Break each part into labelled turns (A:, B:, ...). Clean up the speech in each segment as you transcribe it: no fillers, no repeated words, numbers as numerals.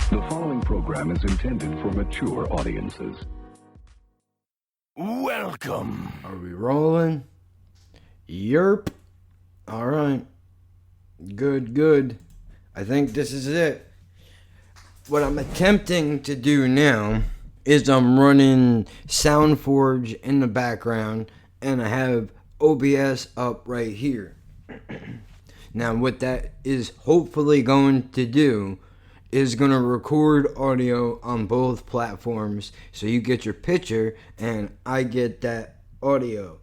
A: The following program is intended for mature audiences.
B: Welcome.
C: Are we rolling? Yerp. Alright. Good. I think this is it. What I'm attempting to do now is I'm running SoundForge in the background and I have OBS up right here. Now what that is hopefully going to do is going to record audio on both platforms so you get your picture and I get that audio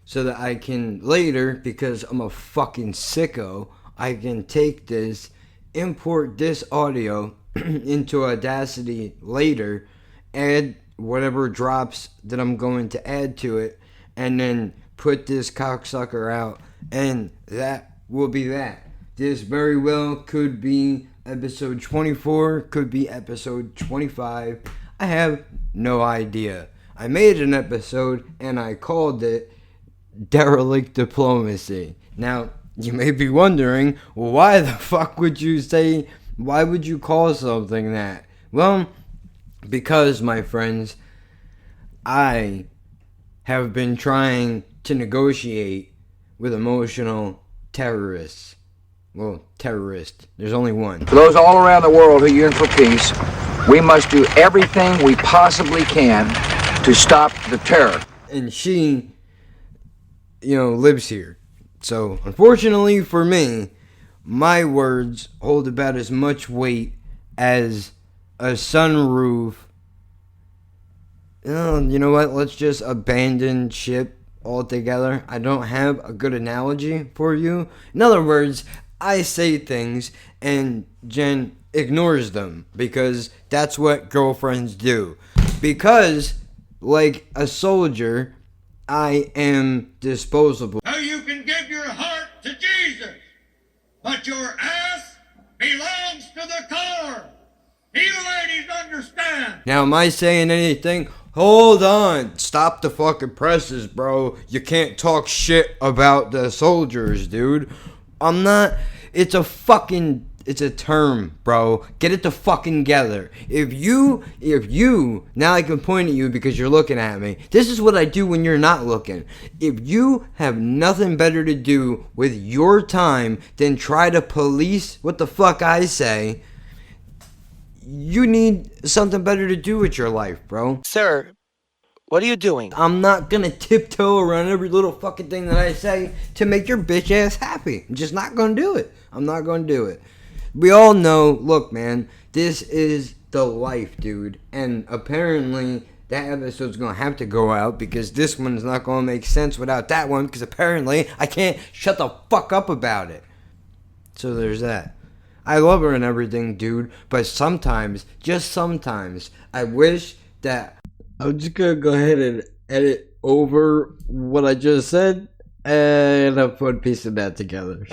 C: so that I can later, because I'm a fucking sicko, I can take this, import this audio into Audacity later, add whatever drops that I'm going to add to it, and then put this cocksucker out, and that will be that. This very well could be episode 24, could be episode 25. I have no idea. I made an episode and I called it Derelict Diplomacy. Now, you may be wondering, well, why the fuck would you call something that? Well, because, my friends, I have been trying to negotiate with emotional terrorists. Well, terrorist. There's only one.
D: For those all around the world who yearn for peace, we must do everything we possibly can to stop the terror.
C: And she, lives here. So, unfortunately for me, my words hold about as much weight as a sunroof. You know what? Let's just abandon ship altogether. I don't have a good analogy for you. In other words, I say things and Jen ignores them because that's what girlfriends do. Because, like a soldier, I am disposable.
E: Now you can give your heart to Jesus, but your ass belongs to the car. You ladies understand?
C: Now, am I saying anything? Hold on. Stop the fucking presses, bro. You can't talk shit about the soldiers, dude. I'm not. It's a term, bro. Get it the fucking together. If you, now I can point at you because you're looking at me. This is what I do when you're not looking. If you have nothing better to do with your time than try to police what the fuck I say, you need something better to do with your life, bro.
B: Sir, what are you doing?
C: I'm not gonna tiptoe around every little fucking thing that I say to make your bitch ass happy. I'm just not gonna do it. I'm not gonna do it. We all know, look, man, this is the life, dude. And apparently, that episode's gonna have to go out because this one's not gonna make sense without that one because apparently I can't shut the fuck up about it. So there's that. I love her and everything, dude, but sometimes, just sometimes, I wish that I'm just gonna go ahead and edit over what I just said, and I'll put a piece of that together.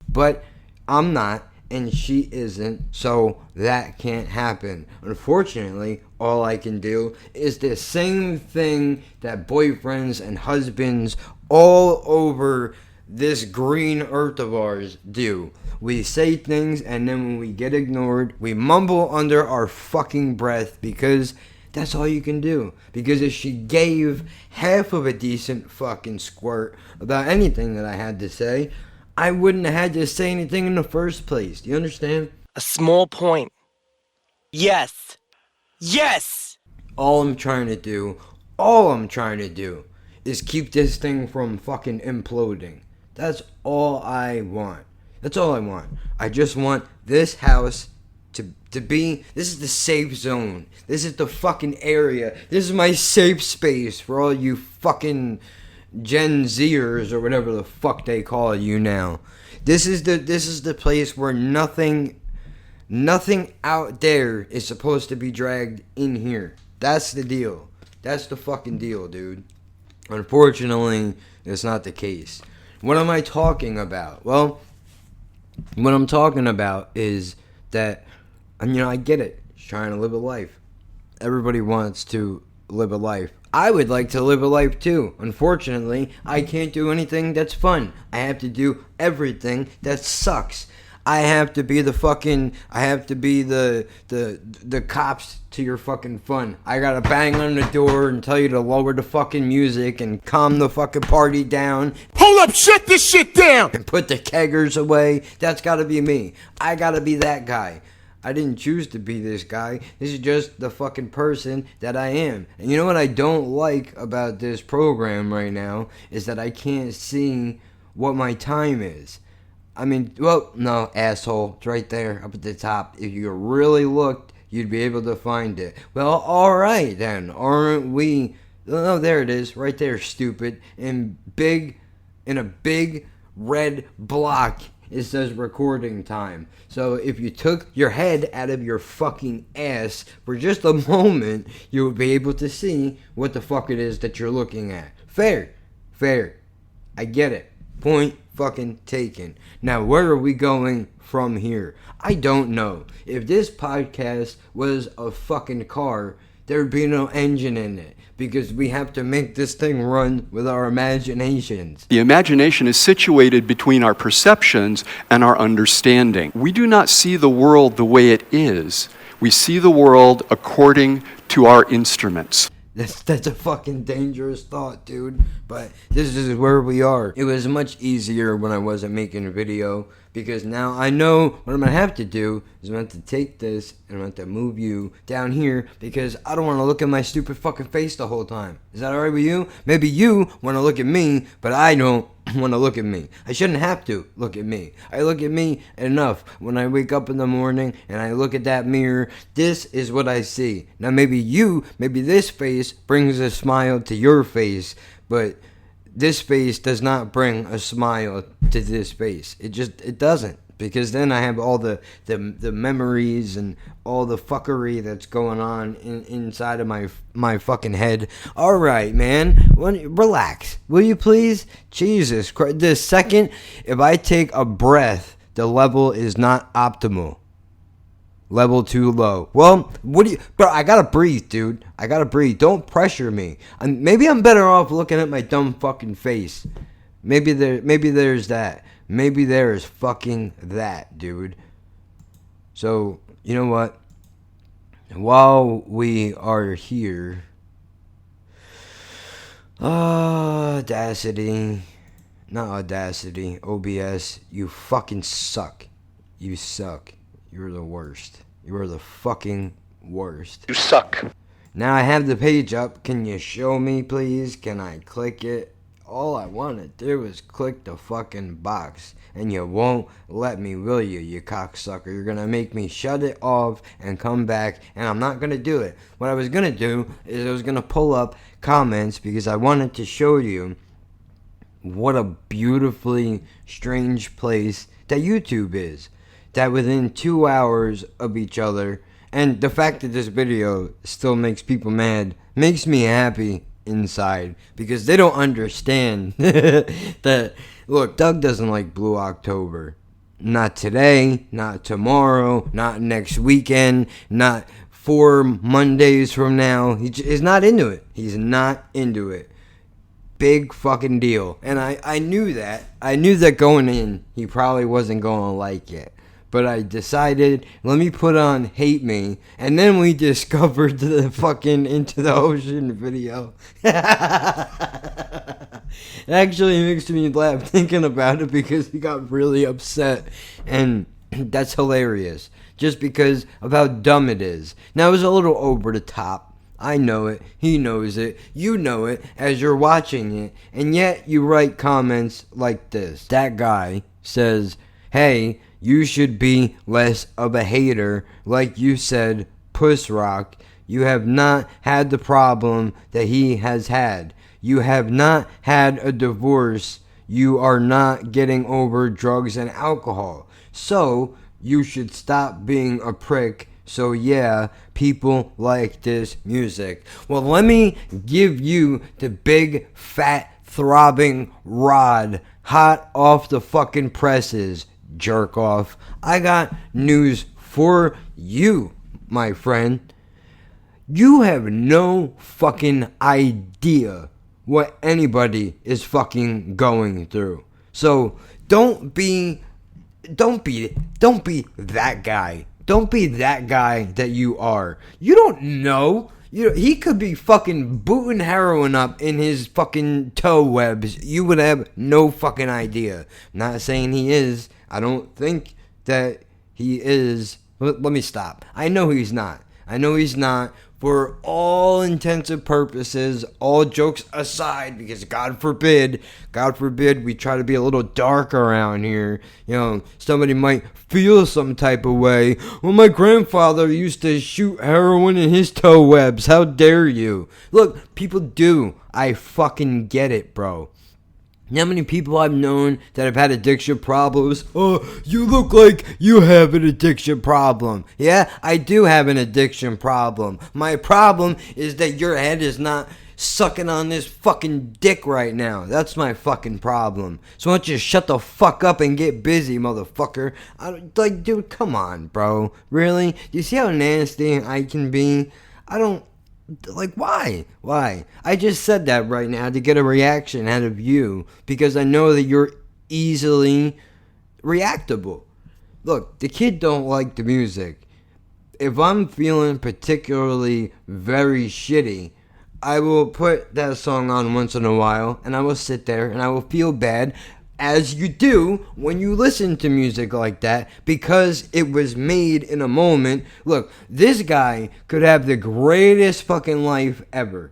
C: But I'm not, and she isn't, so that can't happen. Unfortunately, all I can do is the same thing that boyfriends and husbands all over this green earth of ours do. We say things, and then when we get ignored, we mumble under our fucking breath because that's all you can do. Because if she gave half of a decent fucking squirt about anything that I had to say, I wouldn't have had to say anything in the first place. Do you understand?
B: A small point. Yes.
C: All I'm trying to do is keep this thing from fucking imploding. That's all I want. I just want this house to be, this is the safe zone. This is the fucking area. This is my safe space for all you fucking Gen Zers or whatever the fuck they call you now. This is the place where nothing out there is supposed to be dragged in here. That's the deal. That's the fucking deal, dude. Unfortunately, it's not the case. What am I talking about? Well, what I'm talking about is that, I get it. She's trying to live a life. Everybody wants to live a life. I would like to live a life too. Unfortunately, I can't do anything that's fun. I have to do everything that sucks. I have to be the cops to your fucking fun. I gotta bang on the door and tell you to lower the fucking music and calm the fucking party down.
B: Hold up, shut this shit down!
C: And put the keggers away. That's gotta be me. I gotta be that guy. I didn't choose to be this guy. This is just the fucking person that I am. And you know what I don't like about this program right now is that I can't see what my time is. I mean, well, no, asshole. It's right there up at the top. If you really looked, you'd be able to find it. Well, alright then. Aren't we? Oh, there it is. Right there, stupid. In a big red block, it says recording time. So if you took your head out of your fucking ass for just a moment, you would be able to see what the fuck it is that you're looking at. Fair. I get it. Point fucking taken. Now, where are we going from here? I don't know. If this podcast was a fucking car, there'd be no engine in it, because we have to make this thing run with our imaginations.
F: The imagination is situated between our perceptions and our understanding. We do not see the world the way it is. We see the world according to our instruments.
C: That's a fucking dangerous thought, dude. But this is where we are. It was much easier when I wasn't making a video, because now I know what I'm going to have to do is I'm going to have to take this and I'm going to have to move you down here, because I don't want to look at my stupid fucking face the whole time. Is that alright with you? Maybe you want to look at me, but I don't want to look at me. I shouldn't have to look at me. I look at me enough when I wake up in the morning and I look at that mirror. This is what I see. Now maybe this face brings a smile to your face, but this face does not bring a smile to this face. It doesn't. Because then I have all the memories and all the fuckery that's going on inside of my fucking head. All right, man. Relax. Will you please? Jesus Christ. The second, if I take a breath, the level is not optimal. Level too low. Well, bro, I gotta breathe, dude. I gotta breathe. Don't pressure me. Maybe I'm better off looking at my dumb fucking face. Maybe there's that. Maybe there is fucking that, dude. So, you know what? While we are here, Audacity, OBS, you fucking suck. You suck. You're the worst. You are the fucking worst.
F: You suck.
C: Now I have the page up. Can you show me, please? Can I click it? All I want to do is click the fucking box. And you won't let me, will you, you cocksucker? You're going to make me shut it off and come back. And I'm not going to do it. What I was going to do is I was going to pull up comments, because I wanted to show you what a beautifully strange place that YouTube is. That within 2 hours of each other, and the fact that this video still makes people mad makes me happy inside, because they don't understand that. Look, Doug doesn't like Blue October. Not today, not tomorrow, not next weekend, not 4 Mondays from now. He's not into it. He's not into it. Big fucking deal. And I knew that. I knew that going in, he probably wasn't going to like it. But I decided, let me put on Hate Me. And then we discovered the fucking Into the Ocean video. It actually makes me laugh thinking about it, because he got really upset. And that's hilarious. Just because of how dumb it is. Now, it was a little over the top. I know it. He knows it. You know it as you're watching it. And yet you write comments like this. That guy says, hey, you should be less of a hater. Like you said, Puss Rock. You have not had the problem that he has had. You have not had a divorce. You are not getting over drugs and alcohol. So, you should stop being a prick. So yeah, people like this music. Well, let me give you the big, fat, throbbing rod, hot off the fucking presses, jerk off. I got news for you, my friend. You have no fucking idea what anybody is fucking going through. So don't be that guy. Don't be that guy that you are. You don't know. He could be fucking booting heroin up in his fucking toe webs. You would have no fucking idea. I'm not saying he is. I don't think that he is. Let me stop. I know he's not. For all intents and purposes, all jokes aside, because God forbid, we try to be a little dark around here. Somebody might feel some type of way. Well, my grandfather used to shoot heroin in his toe webs. How dare you? Look, people do. I fucking get it, bro. How many people I've known that have had addiction problems? Oh, you look like you have an addiction problem. Yeah, I do have an addiction problem. My problem is that your head is not sucking on this fucking dick right now. That's my fucking problem. So why don't you shut the fuck up and get busy, motherfucker? Dude, come on, bro. Really? Do you see how nasty I can be? Why? I just said that right now to get a reaction out of you because I know that you're easily reactable. Look, the kid don't like the music. If I'm feeling particularly very shitty, I will put that song on once in a while and I will sit there and I will feel bad, as you do when you listen to music like that, because it was made in a moment. Look, this guy could have the greatest fucking life ever.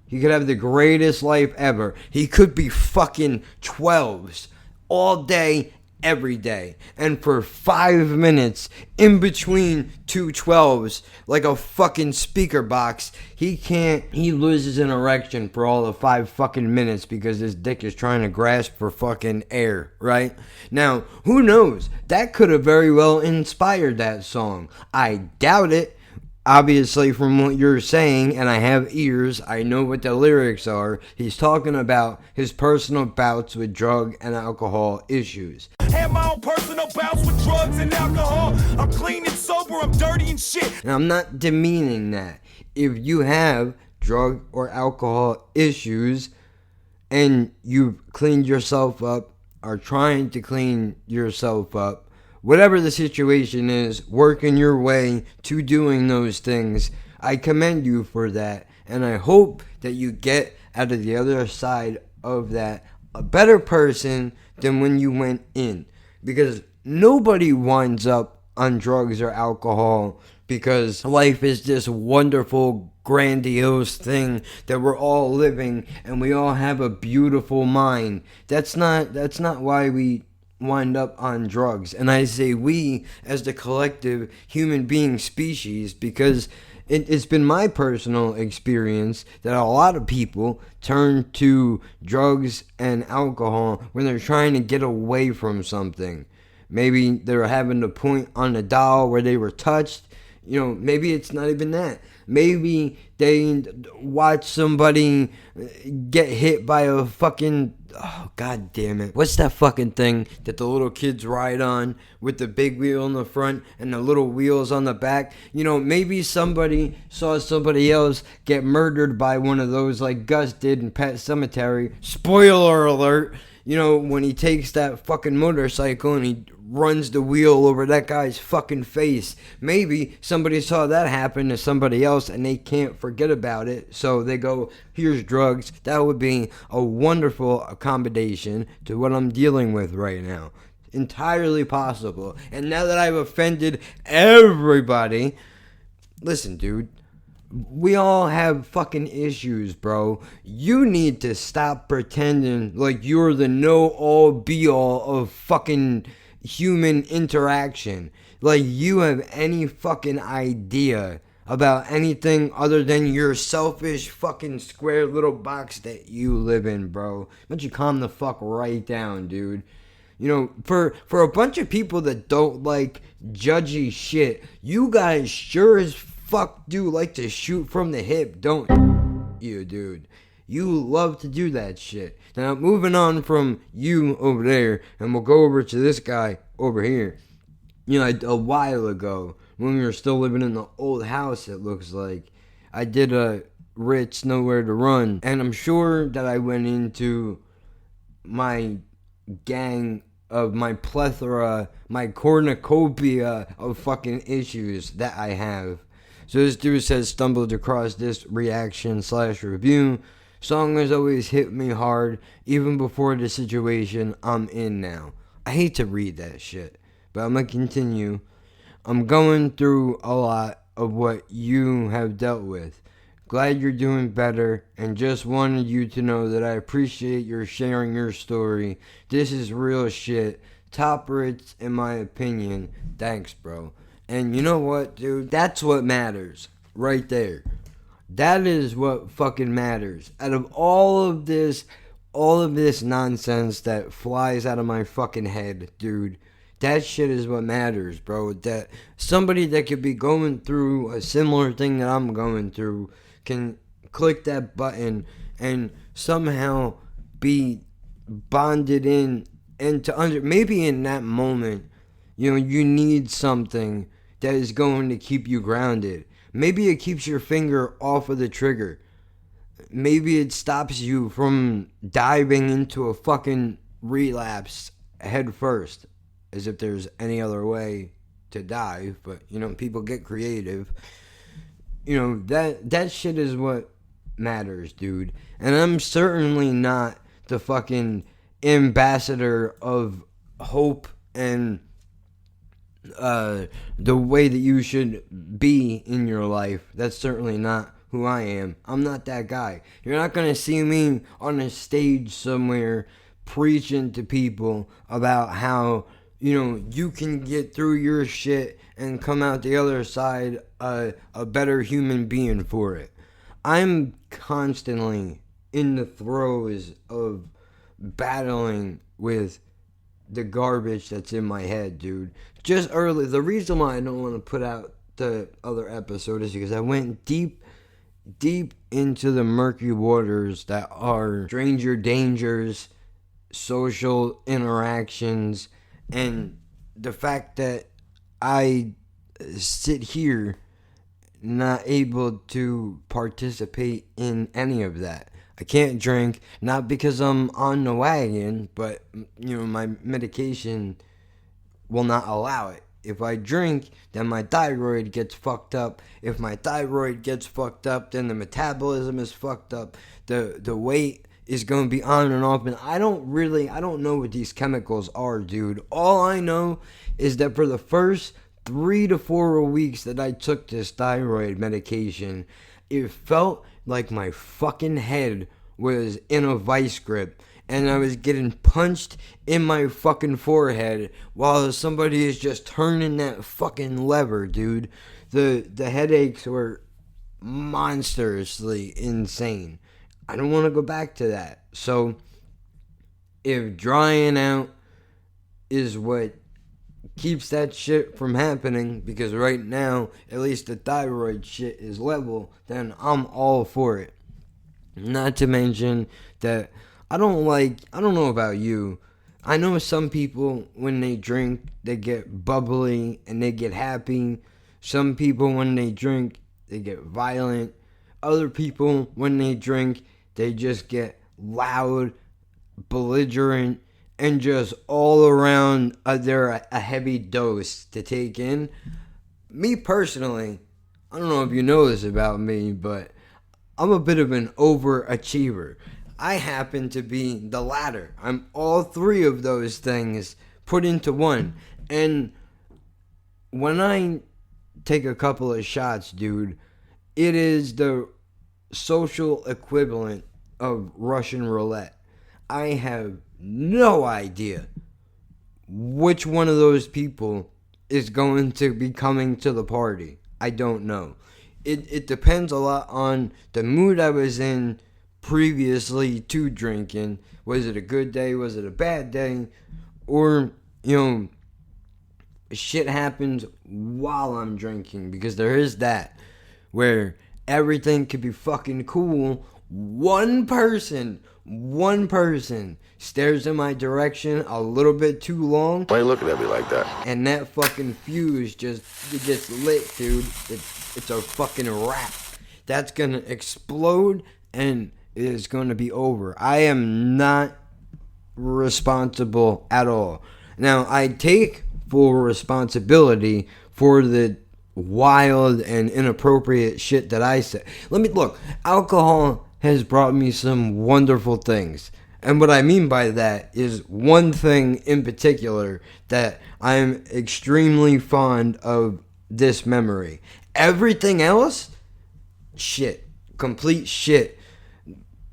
C: He could have the greatest life ever. He could be fucking 12s all day, every day. And for 5 minutes in between two 12s, like a fucking speaker box, he loses an erection for all the 5 fucking minutes because his dick is trying to grasp for fucking air, right? Now, who knows? That could have very well inspired that song. I doubt it. Obviously, from what you're saying, and I have ears, I know what the lyrics are. He's talking about his personal bouts with drug and alcohol issues.
B: Have my own personal bouts with drugs and alcohol. I'm clean and sober, I'm dirty and shit.
C: And I'm not demeaning that. If you have drug or alcohol issues and you've cleaned yourself up, are trying to clean yourself up, whatever the situation is, working your way to doing those things, I commend you for that. And I hope that you get out of the other side of that a better person than when you went in. Because nobody winds up on drugs or alcohol because life is this wonderful, grandiose thing that we're all living and we all have a beautiful mind. That's not why we wind up on drugs. And I say we as the collective human being species because it's been my personal experience that a lot of people turn to drugs and alcohol when they're trying to get away from something. Maybe they're having to point on a doll where they were touched. Maybe it's not even that. Maybe they watch somebody get hit by a fucking... Oh, god damn it. What's that fucking thing that the little kids ride on with the big wheel in the front and the little wheels on the back? Maybe somebody saw somebody else get murdered by one of those like Gus did in Pet Sematary. Spoiler alert. When he takes that fucking motorcycle and he runs the wheel over that guy's fucking face. Maybe somebody saw that happen to somebody else and they can't forget about it, so they go, here's drugs. That would be a wonderful accommodation to what I'm dealing with right now. Entirely possible. And now that I've offended everybody, listen, dude. We all have fucking issues, bro. You need to stop pretending like you're the know-all, be-all of fucking human interaction. Like you have any fucking idea about anything other than your selfish fucking square little box that you live in, bro. Why don't you calm the fuck right down, dude? For a bunch of people that don't like judgy shit, you guys sure as fuck do like to shoot from the hip, don't you, dude? You love to do that shit. Now, moving on from you over there, and we'll go over to this guy over here. A while ago, when we were still living in the old house, it looks like, I did a Ritz Nowhere to Run, and I'm sure that I went into my gang of my plethora, my cornucopia of fucking issues that I have. So this dude says, stumbled across this reaction/review. Song has always hit me hard, even before the situation I'm in now. I hate to read that shit, but I'm gonna continue. I'm going through a lot of what you have dealt with. Glad you're doing better, and just wanted you to know that I appreciate your sharing your story. This is real shit. Top Ritz, in my opinion. Thanks, bro. And you know what, dude? That's what matters. Right there. That is what fucking matters. Out of all of this nonsense that flies out of my fucking head, dude, that shit is what matters, bro. That somebody that could be going through a similar thing that I'm going through can click that button and somehow be bonded in, and to maybe in that moment, you know, you need something that is going to keep you grounded. Maybe it keeps your finger off of the trigger. Maybe it stops you from diving into a fucking relapse head first, as if there's any other way to dive. But, you know, people get creative. You know, that shit is what matters, dude. And I'm certainly not the fucking ambassador of hope and the way that you should be in your life. That's certainly not who I am. I'm not that guy. You're not gonna see me on a stage somewhere preaching to people about how, you know, you can get through your shit and come out the other side a better human being for it. I'm constantly in the throes of battling with the garbage that's in my head, dude. Just early, the reason why I don't want to put out the other episode is because I went deep into the murky waters that are stranger dangers, social interactions, and the fact that I sit here not able to participate in any of that. I can't drink, not because I'm on the wagon, but, you know, my medication will not allow it. If I drink, then my thyroid gets fucked up. If my thyroid gets fucked up, then the metabolism is fucked up. The weight is going to be on and off. And I don't know what these chemicals are, dude. All I know is that for the first 3 to 4 weeks that I took this thyroid medication, it felt like my fucking head was in a vice grip and I was getting punched in my fucking forehead while somebody is just turning that fucking lever, dude. The headaches were monstrously insane. I don't want to go back to that. So if drying out is what keeps that shit from happening, because right now at least the thyroid shit is level, then I'm all for it. Not to mention that I don't know about you, I know some people when they drink they get bubbly and they get happy. Some people when they drink they get violent. Other people when they drink they just get loud, belligerent, and just all around they're a heavy dose to take in. Me personally, I don't know if you know this about me, but I'm a bit of an overachiever. I happen to be the latter. I'm all three of those things put into one. And when I take a couple of shots, dude, it is the social equivalent of Russian roulette. I have no idea which one of those people is going to be coming to the party. I don't know. It depends a lot on the mood I was in previously to drinking. Was it a good day? Was it a bad day? Or, you know, shit happens while I'm drinking, because there is that where everything could be fucking cool. One person stares in my direction a little bit too long.
G: Why are you looking at me like that?
C: And that fucking fuse just lit, dude. It's a fucking wrap. that's going to explode and it is going to be over. I am not responsible at all. Now, I take full responsibility for the wild and inappropriate shit that I said. Look, alcohol has brought me some wonderful things. And what I mean by that is one thing in particular that I'm extremely fond of this memory. Everything else, shit. Complete shit.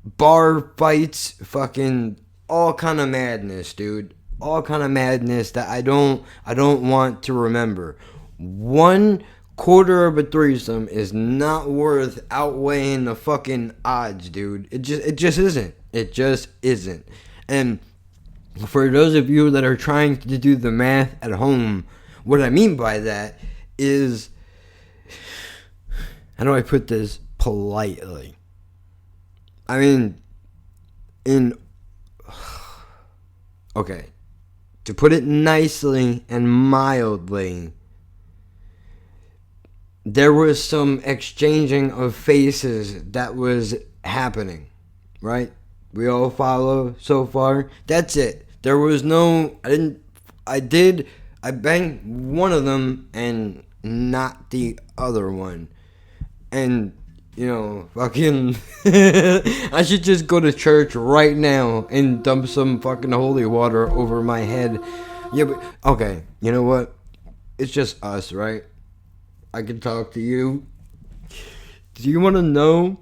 C: Bar fights, fucking all kind of madness, dude. All kind of madness that I don't want to remember. 1/4 of a threesome is not worth outweighing the fucking odds, dude. It just isn't. It just isn't. And for those of you that are trying to do the math at home, what I mean by that is, how do I put this politely? I mean, okay, to put it nicely and mildly, there was some exchanging of faces that was happening, right? We all follow so far. That's it. There was no, I banged one of them and not the other one. And, you know, fucking, I should just go to church right now and dump some fucking holy water over my head. Yeah, but, okay, you know what? It's just us, right? I can talk to you. Do you want to know?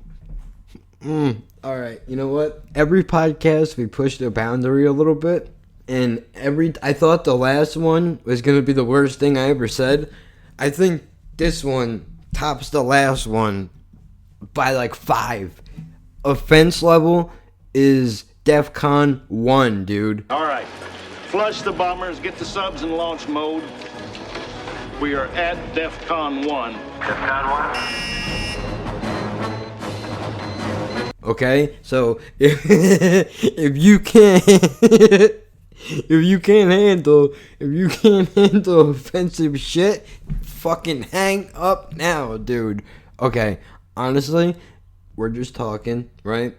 C: Alright, you know what? Every podcast we pushed the boundary a little bit. And I thought the last one was going to be the worst thing I ever said. I think this one tops the last one by like 5. Offense level is DEFCON 1, dude.
G: All right. Flush the bombers, get the subs in launch mode. We are at DEFCON 1. DEFCON 1?
C: Okay, so if you can't handle offensive shit, fucking hang up now, dude. Okay, honestly, we're just talking, right?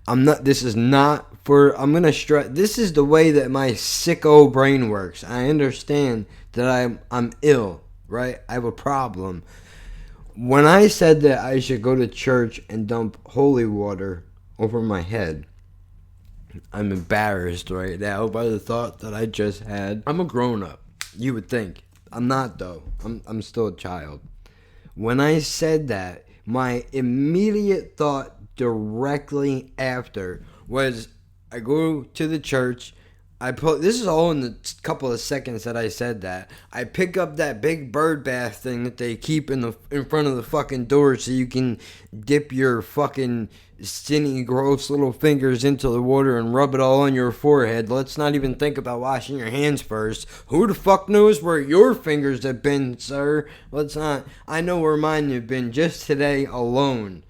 C: I'm gonna stress, this is the way that my sicko brain works. I understand that I'm ill, right? I have a problem. When I said that I should go to church and dump holy water over my head, I'm embarrassed right now by the thought that I just had. I'm a grown-up, you would think. I'm not, though. I'm still a child. When I said that, my immediate thought directly after was, I go to the church, this is all in the couple of seconds that I said that. I pick up that big bird bath thing that they keep in front of the fucking door so you can dip your fucking skinny, gross little fingers into the water and rub it all on your forehead. Let's not even think about washing your hands first. Who the fuck knows where your fingers have been, sir? Let's not. I know where mine have been just today alone.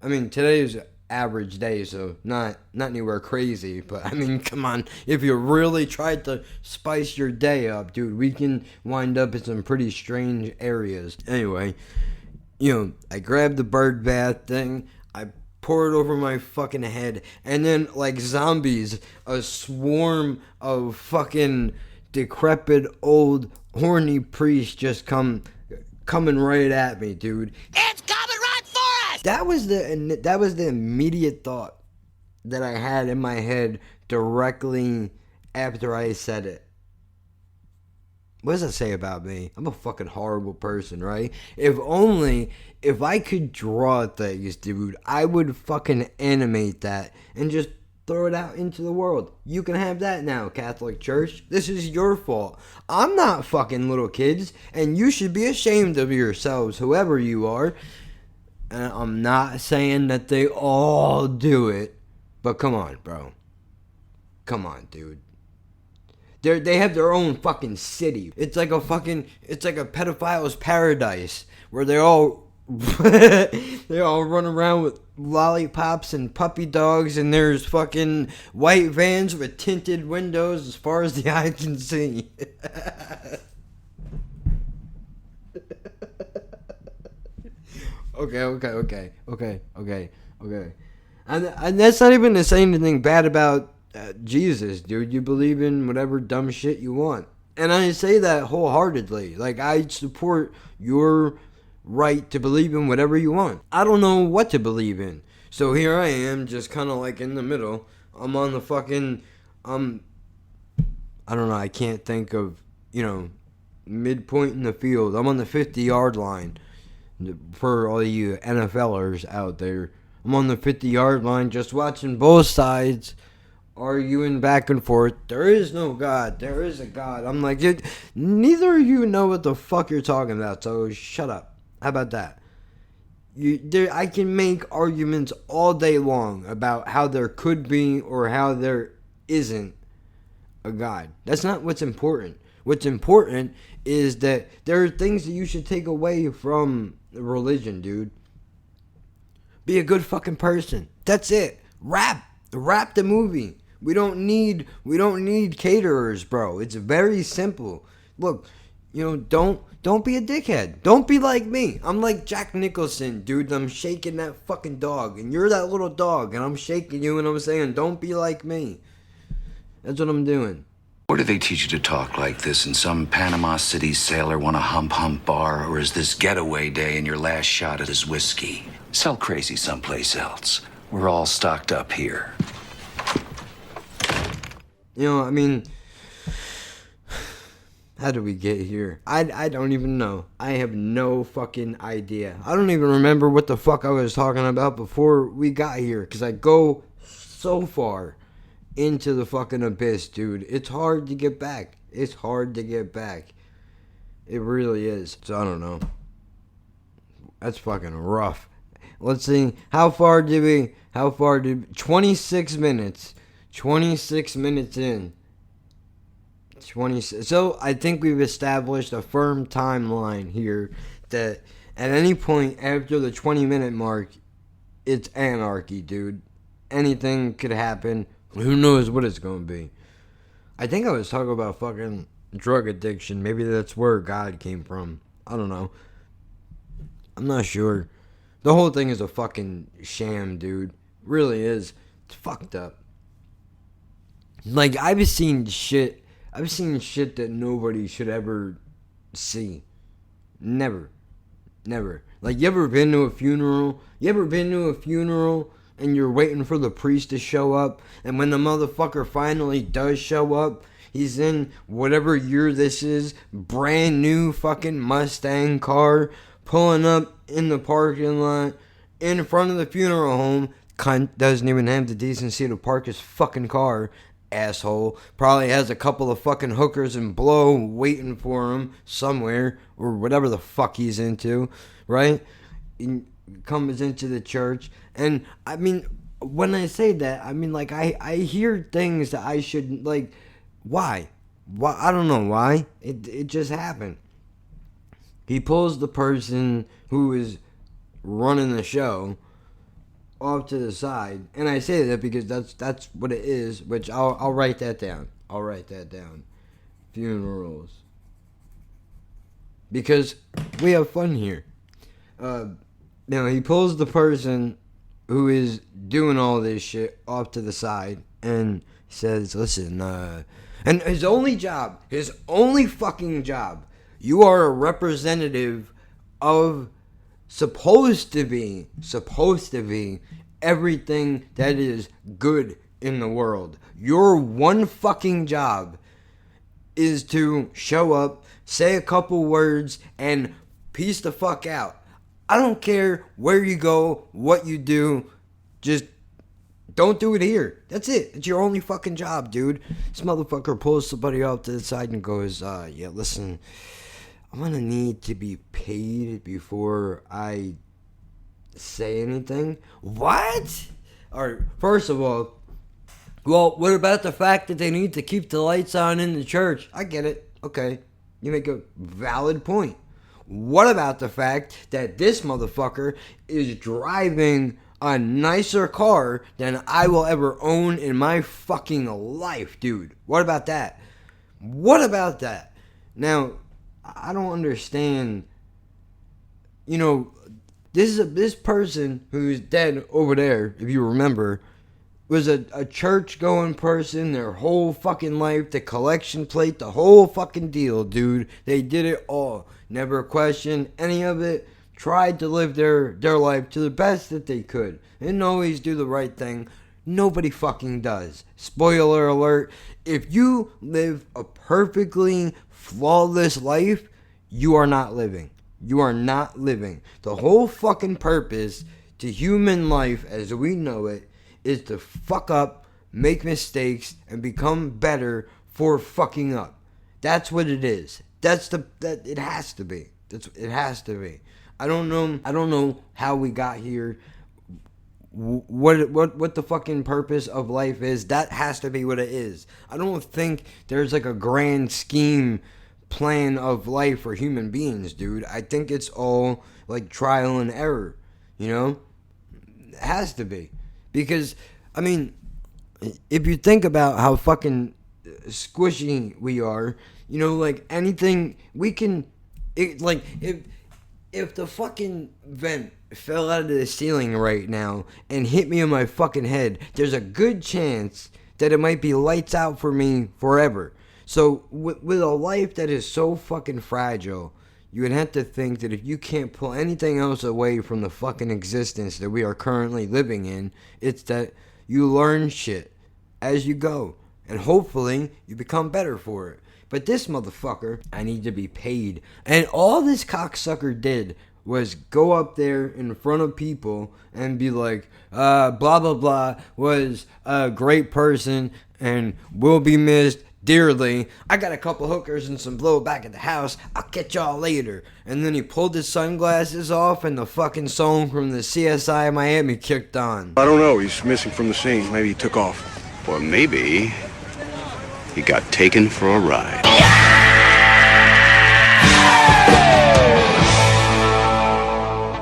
C: I mean, today is average day, so not anywhere crazy, but I mean, come on, if you really tried to spice your day up, dude, we can wind up in some pretty strange areas. Anyway, you know, I grabbed the bird bath thing, I pour it over my fucking head, and then, like zombies, a swarm of fucking decrepit old horny priests just coming right at me, dude. It's coming right for us! That was the immediate thought that I had in my head directly after I said it. What does that say about me? I'm a fucking horrible person, right? If I could draw things, dude, I would fucking animate that and just throw it out into the world. You can have that now, Catholic Church. This is your fault. I'm not fucking little kids, and you should be ashamed of yourselves, whoever you are. And I'm not saying that they all do it, but come on, bro. Come on, dude. They have their own fucking city. It's like a pedophile's paradise where they all run around with lollipops and puppy dogs, and there's fucking white vans with tinted windows as far as the eye can see. Okay. And that's not even to say anything bad about Jesus, dude. You believe in whatever dumb shit you want. And I say that wholeheartedly. Like, I support your right to believe in whatever you want. I don't know what to believe in. So here I am, just kind of like in the middle. I'm on the fucking, I don't know, I can't think of, midpoint in the field. I'm on the 50-yard line. For all you NFLers out there, I'm on the 50-yard line just watching both sides arguing back and forth. There is no God. There is a God. I'm like, neither of you know what the fuck you're talking about, so shut up. How about that? I can make arguments all day long about how there could be or how there isn't a God. That's not what's important. What's important is that there are things that you should take away from religion, dude. Be a good fucking person. That's it. Rap the movie. We don't need caterers, bro. It's very simple. Look, don't be a dickhead. Don't be like me. I'm like Jack Nicholson, dude. I'm shaking that fucking dog, and you're that little dog, and I'm shaking you, and I'm saying, don't be like me. That's what I'm doing.
H: Where do they teach you to talk like this? In some Panama City sailor want a hump bar? Or is this getaway day and your last shot at his whiskey? Sell crazy someplace else. We're all stocked up here.
C: How did we get here? I don't even know. I have no fucking idea. I don't even remember what the fuck I was talking about before we got here, because I go so far into the fucking abyss, dude. It's hard to get back. It really is. So I don't know. That's fucking rough. Let's see. How far did 26 minutes. 26 minutes in. 26. So I think we've established a firm timeline here that at any point after the 20-minute mark, it's anarchy, dude. Anything could happen. Who knows what it's going to be? I think I was talking about fucking drug addiction. Maybe that's where God came from. I don't know. I'm not sure. The whole thing is a fucking sham, dude. Really is. It's fucked up. Like, I've seen shit that nobody should ever see. Never. Like, you ever been to a funeral? And you're waiting for the priest to show up, and when the motherfucker finally does show up, he's in whatever year this is, brand new fucking Mustang car, pulling up in the parking lot, in front of the funeral home. Cunt doesn't even have the decency to park his fucking car, asshole. Probably has a couple of fucking hookers and blow waiting for him somewhere, or whatever the fuck he's into, right? Comes into the church, and I mean, when I say that, I mean, like, I hear things that I shouldn't, like, why? I don't know why. It just happened. He pulls the person who is running the show off to the side, and I say that because that's what it is, which I'll write that down. Funerals. Because we have fun here. Now, he pulls the person who is doing all this shit off to the side and says, listen, and his only fucking job, you are a representative of supposed to be everything that is good in the world. Your one fucking job is to show up, say a couple words, and peace the fuck out. I don't care where you go, what you do, just don't do it here. That's it. It's your only fucking job, dude. This motherfucker pulls somebody off to the side and goes, yeah, listen, I'm gonna need to be paid before I say anything. What? Alright, first of all, well, what about the fact that they need to keep the lights on in the church? I get it. Okay. You make a valid point. What about the fact that this motherfucker is driving a nicer car than I will ever own in my fucking life, dude? What about that? Now, I don't understand, This person who's dead over there, if you remember, was a church-going person their whole fucking life. The collection plate, the whole fucking deal, dude. They did it all. Never questioned any of it. Tried to live their life to the best that they could. Didn't always do the right thing. Nobody fucking does. Spoiler alert. If you live a perfectly flawless life, you are not living. You are not living. The whole fucking purpose to human life as we know it is to fuck up, make mistakes, and become better for fucking up. That's what it is. It has to be. It has to be. I don't know how we got here. What the fucking purpose of life is. That has to be what it is. I don't think there's like a grand scheme plan of life for human beings, dude. I think it's all like trial and error, you know? It has to be. Because, I mean, if you think about how fucking squishy we are, you know, like anything we can, if the fucking vent fell out of the ceiling right now and hit me in my fucking head, there's a good chance that it might be lights out for me forever. So with a life that is so fucking fragile, you would have to think that if you can't pull anything else away from the fucking existence that we are currently living in, it's that you learn shit as you go. And hopefully you become better for it. But this motherfucker, I need to be paid. And all this cocksucker did was go up there in front of people and be like, blah, blah, blah, was a great person and will be missed dearly. I got a couple hookers and some blow back at the house. I'll catch y'all later. And then he pulled his sunglasses off and the fucking song from the CSI Miami kicked on.
I: I don't know. He's missing from the scene. Maybe he took off.
J: Or maybe he got taken for a ride.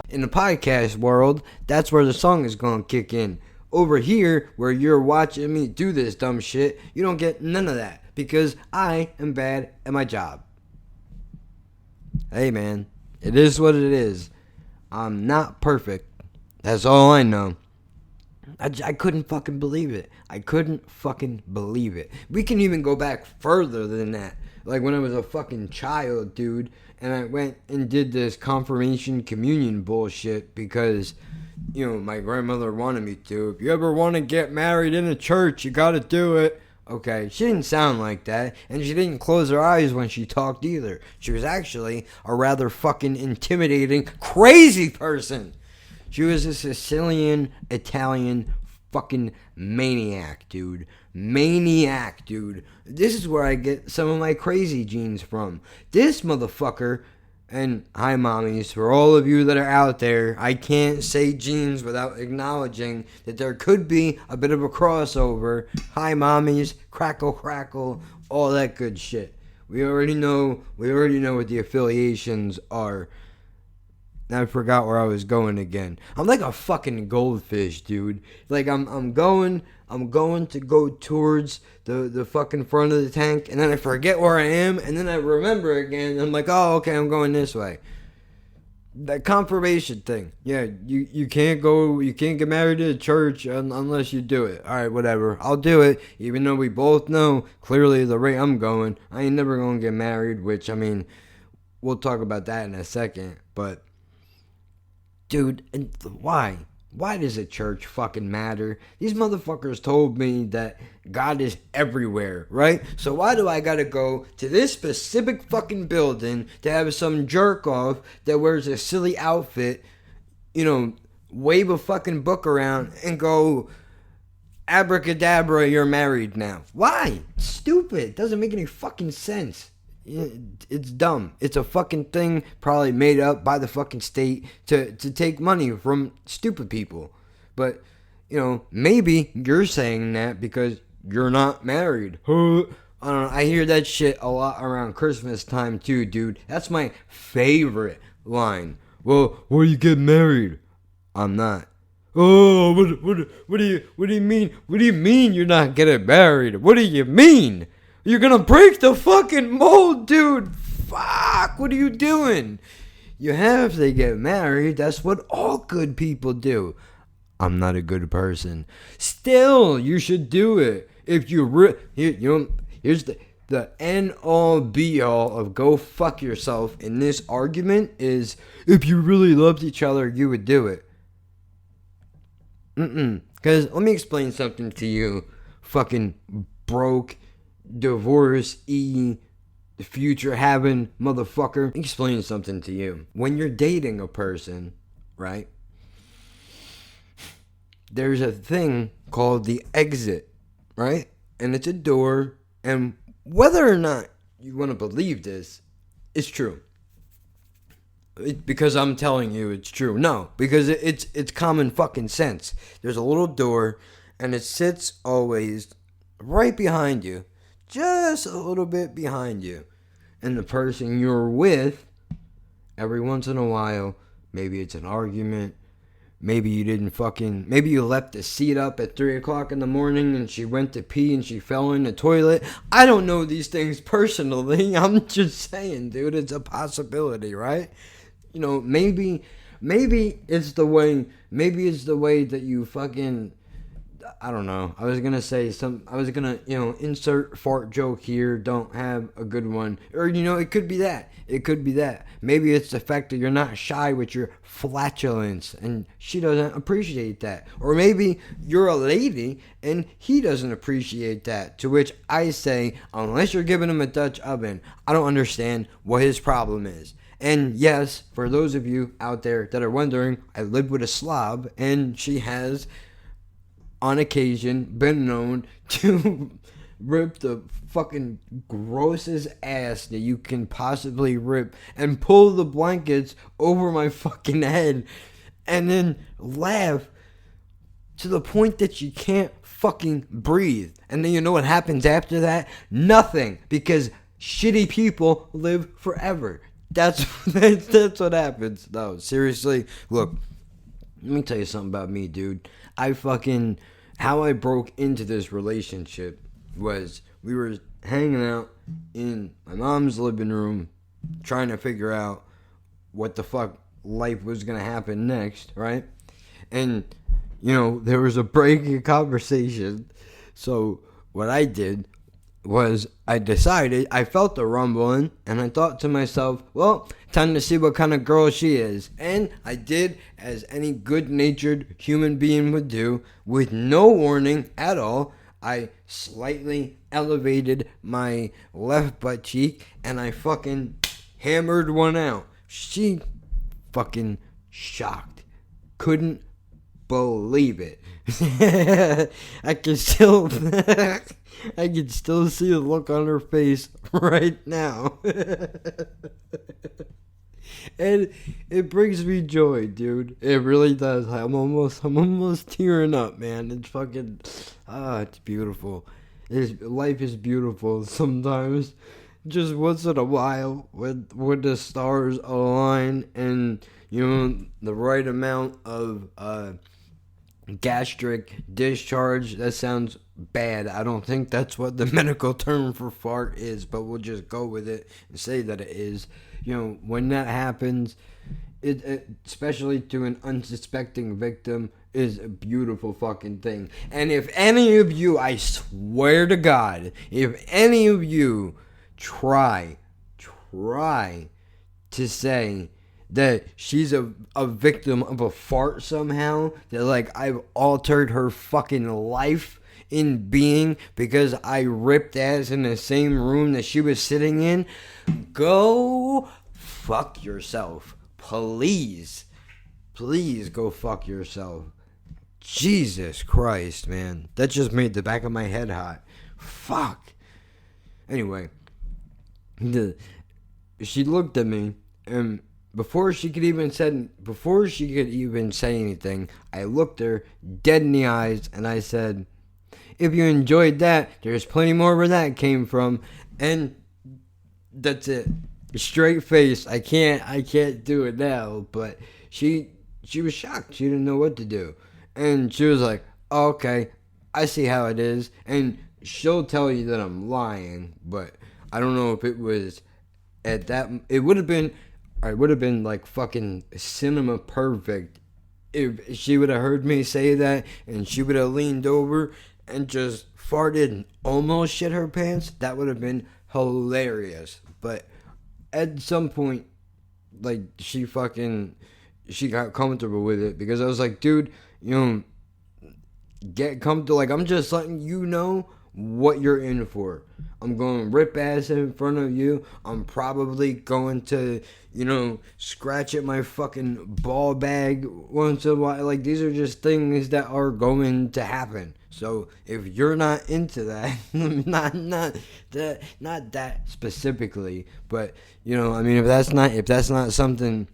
C: In the podcast world, that's where the song is going to kick in. Over here, where you're watching me do this dumb shit, you don't get none of that because I am bad at my job. Hey man, it is what it is. I'm not perfect. That's all I know. I couldn't fucking believe it. I couldn't fucking believe it. We can even go back further than that. Like when I was a fucking child, dude, and I went and did this confirmation communion bullshit because, you know, my grandmother wanted me to. If you ever want to get married in a church, you gotta do it. Okay, she didn't sound like that, and she didn't close her eyes when she talked either. She was actually a rather fucking intimidating, crazy person. She was a Sicilian, Italian fucking maniac, dude. Maniac, dude. This is where I get some of my crazy genes from. This motherfucker, and hi mommies, for all of you that are out there, I can't say genes without acknowledging that there could be a bit of a crossover. Hi mommies, crackle crackle, all that good shit. We already know what the affiliations are. I forgot where I was going again. I'm like a fucking goldfish, dude. Like I'm going to go towards the fucking front of the tank, and then I forget where I am, and then I remember again, and I'm like, oh, okay, I'm going this way. That confirmation thing. Yeah, you can't get married at a church unless you do it. Alright, whatever. I'll do it, even though we both know clearly the rate I'm going, I ain't never gonna get married, which, I mean, we'll talk about that in a second, but dude, and why? Why does a church fucking matter? These motherfuckers told me that God is everywhere, right? So why do I gotta go to this specific fucking building to have some jerk off that wears a silly outfit, you know, wave a fucking book around and go, abracadabra, you're married now? Why? Stupid. Doesn't make any fucking sense. It's dumb. It's a fucking thing probably made up by the fucking state to take money from stupid people. But, you know, maybe you're saying that because you're not married. I don't know. I hear that shit a lot around Christmas time too, dude. That's my favorite line. Well, where you get married? I'm not. Oh, what do you mean? What do you mean you're not getting married? What do you mean? You're gonna break the fucking mold, dude. Fuck, what are you doing? You have to get married. That's what all good people do. I'm not a good person. Still, you should do it. If you here's the end all be all of go fuck yourself in this argument is if you really loved each other, you would do it. Because let me explain something to you, fucking broke, divorce-y, future having motherfucker. Let me explain something to you. When you're dating a person, right? There's a thing called the exit, right? And it's a door, and whether or not you want to believe this, it's true. Because I'm telling you it's true. No, because it's common fucking sense. There's a little door, and it sits always right behind you. Just a little bit behind you. And the person you're with, every once in a while, maybe it's an argument, maybe you left the seat up at 3 o'clock in the morning and she went to pee and she fell in the toilet. I don't know these things personally. I'm just saying, dude, it's a possibility, right? You know, maybe it's the way that you fucking, I don't know. I was gonna insert fart joke here, don't have a good one. Or, it could be that. Maybe it's the fact that you're not shy with your flatulence and she doesn't appreciate that. Or maybe you're a lady and he doesn't appreciate that. To which I say, unless you're giving him a Dutch oven, I don't understand what his problem is. And yes, for those of you out there that are wondering, I live with a slob and she has, on occasion, been known to rip the fucking grossest ass that you can possibly rip and pull the blankets over my fucking head and then laugh to the point that you can't fucking breathe. And then you know what happens after that? Nothing, because shitty people live forever. That's what happens. No, seriously, look, let me tell you something about me, dude. How I broke into this relationship was we were hanging out in my mom's living room trying to figure out what the fuck life was going to happen next, right? And, there was a break in conversation. So what I did was I felt the rumbling, and I thought to myself, well, time to see what kind of girl she is. And I did as any good-natured human being would do, with no warning at all. I slightly elevated my left butt cheek, and I fucking hammered one out. She fucking shocked. Couldn't believe it. I can still see the look on her face right now. And it brings me joy, dude. It really does. I'm almost tearing up, man. It's fucking, it's beautiful. Life is beautiful sometimes. Just once in a while, when the stars align and, the right amount of, gastric discharge. That sounds bad. I don't think that's what the medical term for fart is, but we'll just go with it and say that it is. When that happens, it especially to an unsuspecting victim, is a beautiful fucking thing. And if any of you, I swear to God, if any of you try to say that she's a victim of a fart somehow, that like I've altered her fucking life in being because I ripped ass in the same room that she was sitting in, go fuck yourself. Please go fuck yourself. Jesus Christ, man. That just made the back of my head hot. Fuck. Anyway, she looked at me, and before she could even say anything, I looked her dead in the eyes and I said, if you enjoyed that, there's plenty more where that came from. And that's it. Straight face. I can't do it now, but she was shocked. She didn't know what to do. And she was like, oh, okay, I see how it is. And she'll tell you that I'm lying, but I don't know if it was at that, it would have been I would have been like fucking cinema perfect if she would have heard me say that and she would have leaned over and just farted and almost shit her pants. That would have been hilarious. But at some point, like, she got comfortable with it because I was like, dude, you know, get comfortable. Like, I'm just letting you know what you're in for. I'm going to rip ass in front of you. I'm probably going to, you know, scratch at my fucking ball bag once in a while. Like, these are just things that are going to happen. So if you're not into that, not that specifically, but, you know, I mean, if that's not something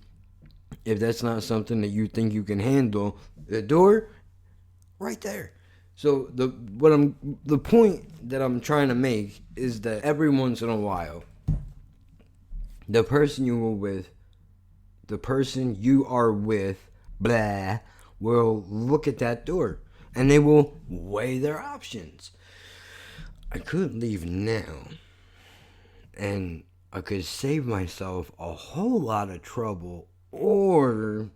C: that you think you can handle, the door right there. So the point that I'm trying to make is that every once in a while, the person you are with, blah, will look at that door and they will weigh their options. I could leave now and I could save myself a whole lot of trouble, or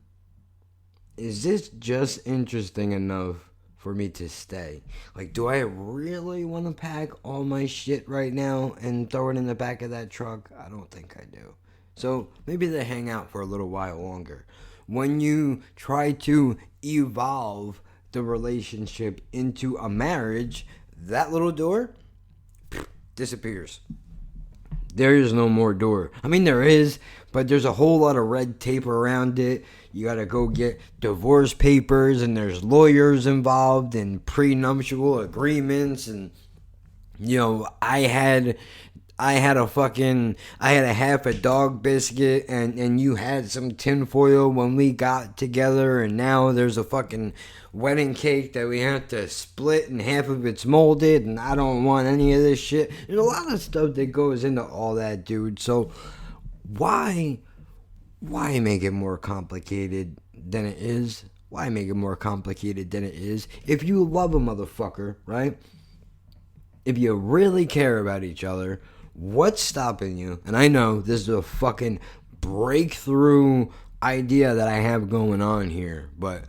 C: is this just interesting enough for me to stay? Like, do I really want to pack all my shit right now and throw it in the back of that truck? I don't think I do. So maybe they hang out for a little while longer. When you try to evolve the relationship into a marriage, that little door disappears. There is no more door. I mean, there is, but there's a whole lot of red tape around it. You gotta go get divorce papers, and there's lawyers involved, and prenuptial agreements, and, you know, I had a half a dog biscuit, and you had some tinfoil when we got together, and now there's a fucking wedding cake that we have to split, and half of it's molded, and I don't want any of this shit. There's a lot of stuff that goes into all that, dude. So why make it more complicated than it is? Why make it more complicated than it is? If you love a motherfucker, right? If you really care about each other, what's stopping you? And I know this is a fucking breakthrough idea that I have going on here, but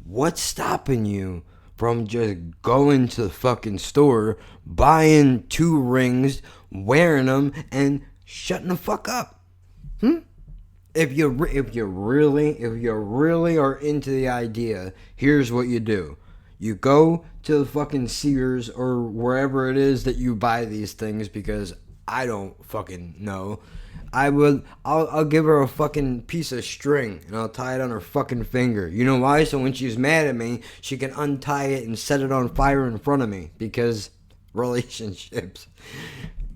C: what's stopping you from just going to the fucking store, buying 2 rings, wearing them, and shutting the fuck up? If you really are into the idea, here's what you do. You go to the fucking Sears or wherever it is that you buy these things, because I don't fucking know. I'll give her a fucking piece of string and I'll tie it on her fucking finger. You know why? So when she's mad at me, she can untie it and set it on fire in front of me, because relationships.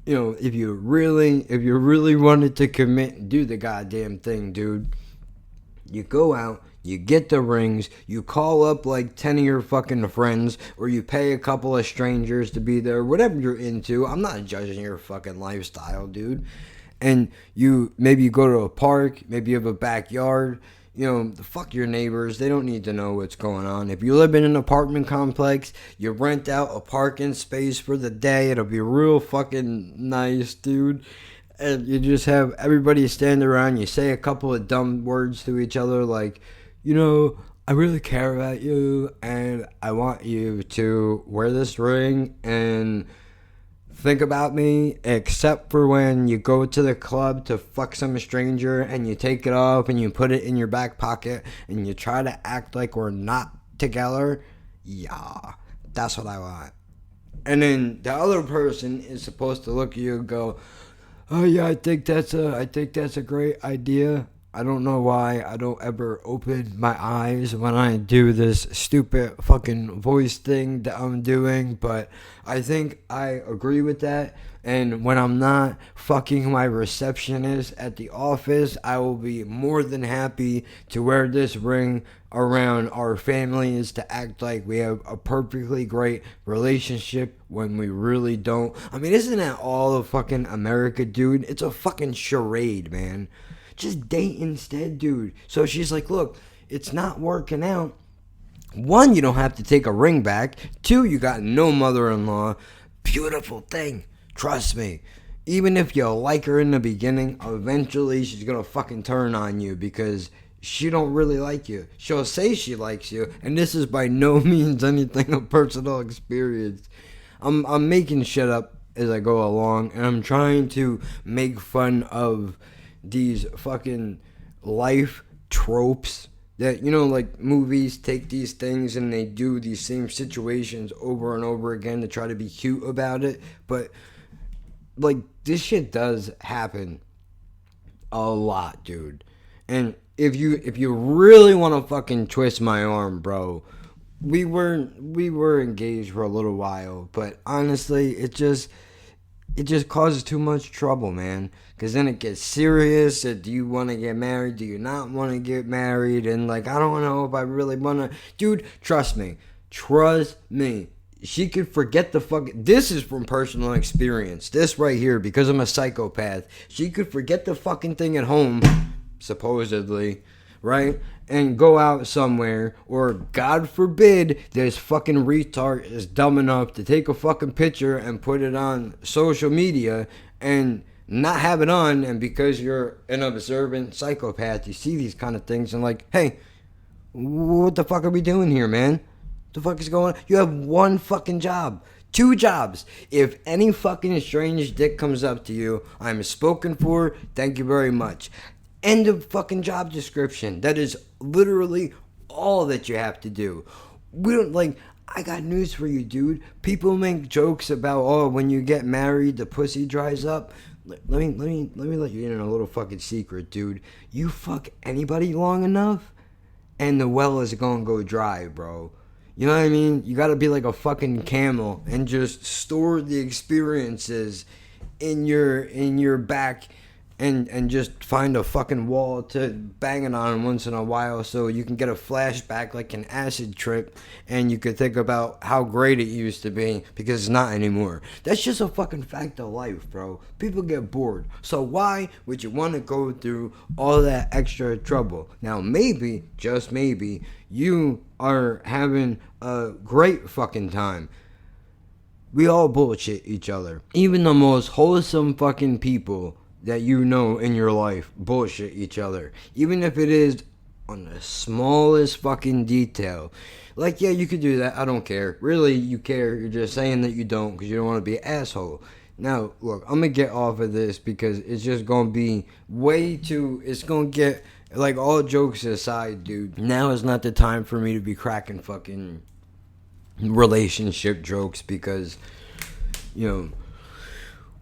C: You know, if you really wanted to commit, do the goddamn thing, dude. You go out, you get the rings, you call up like 10 of your fucking friends, or you pay a couple of strangers to be there, whatever you're into. I'm not judging your fucking lifestyle, dude. And maybe you go to a park, maybe you have a backyard. You know, fuck your neighbors. They don't need to know what's going on. If you live in an apartment complex, you rent out a parking space for the day. It'll be real fucking nice, dude. And you just have everybody stand around. You say a couple of dumb words to each other like, you know, I really care about you, and I want you to wear this ring and think about me, except for when you go to the club to fuck some stranger and you take it off and you put it in your back pocket and you try to act like we're not together. Yeah, that's what I want. And then the other person is supposed to look at you and go, oh yeah, I think that's a great idea. I don't know why I don't ever open my eyes when I do this stupid fucking voice thing that I'm doing, but I think I agree with that. And when I'm not fucking my receptionist at the office, I will be more than happy to wear this ring around our families to act like we have a perfectly great relationship when we really don't. I mean, isn't that all of fucking America, dude? It's a fucking charade, man. Just date instead, dude. So she's like, look, it's not working out. 1, you don't have to take a ring back. 2, you got no mother-in-law. Beautiful thing. Trust me. even if you like her in the beginning, eventually she's gonna fucking turn on you because she don't really like you. She'll say she likes you, and this is by no means anything of personal experience. I'm making shit up as I go along, and I'm trying to make fun of these fucking life tropes that, you know, like movies take these things and they do these same situations over and over again to try to be cute about it. But like, this shit does happen a lot, dude. And if you really want to fucking twist my arm, bro, we were engaged for a little while, but honestly, it just causes too much trouble, man. Because then it gets serious. Do you want to get married? Do you not want to get married? And like, I don't know if I really want to. Dude, trust me. She could forget the fucking... This is from personal experience. This right here, because I'm a psychopath. She could forget the fucking thing at home, supposedly, right? And go out somewhere, or God forbid, this fucking retard is dumb enough to take a fucking picture and put it on social media and not have it on. And because you're an observant psychopath, you see these kind of things and like, hey, what the fuck are we doing here, man? The fuck is going on? You have one fucking job. 2 jobs. If any fucking strange dick comes up to you, I'm spoken for. Thank you very much. End of fucking job description. That is literally all that you have to do. We don't like... I got news for you, dude. People make jokes about, oh, when you get married, the pussy dries up. Let me let you in on a little fucking secret, dude. You fuck anybody long enough, and the well is gonna go dry, bro. You know what I mean? You gotta be like a fucking camel and just store the experiences in your back and just find a fucking wall to bang it on once in a while so you can get a flashback like an acid trip and you could think about how great it used to be because it's not anymore. That's just a fucking fact of life, bro. People get bored. So why would you want to go through all that extra trouble? Now maybe, just maybe, you are having a great fucking time. We all bullshit each other. Even the most wholesome fucking people that you know in your life bullshit each other. Even if it is on the smallest fucking detail. Like, yeah, you could do that. I don't care. Really, you care. You're just saying that you don't because you don't want to be an asshole. Now, look, I'm going to get off of this because it's just going to be way too... It's going to get... Like, all jokes aside, dude. Now is not the time for me to be cracking fucking relationship jokes because, you know...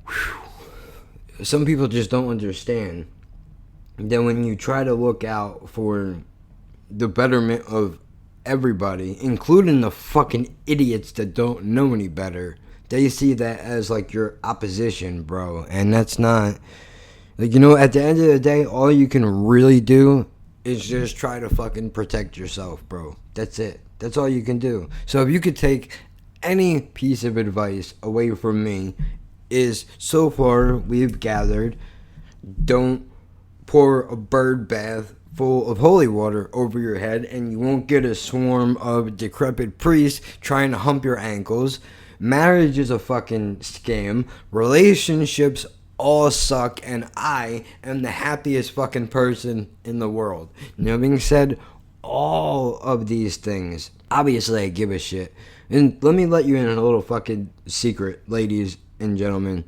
C: Whew, some people just don't understand that when you try to look out for the betterment of everybody, including the fucking idiots that don't know any better, they see that as like your opposition, bro. And that's not... Like, you know, at the end of the day, all you can really do is just try to fucking protect yourself, bro. That's it. That's all you can do. So if you could take any piece of advice away from me, is so far we've gathered, don't pour a bird bath full of holy water over your head and you won't get a swarm of decrepit priests trying to hump your ankles. Marriage is a fucking scam. Relationships all suck, and I am the happiest fucking person in the world. Now, being said, all of these things, obviously I give a shit. And let me let you in on a little fucking secret, ladies and gentlemen.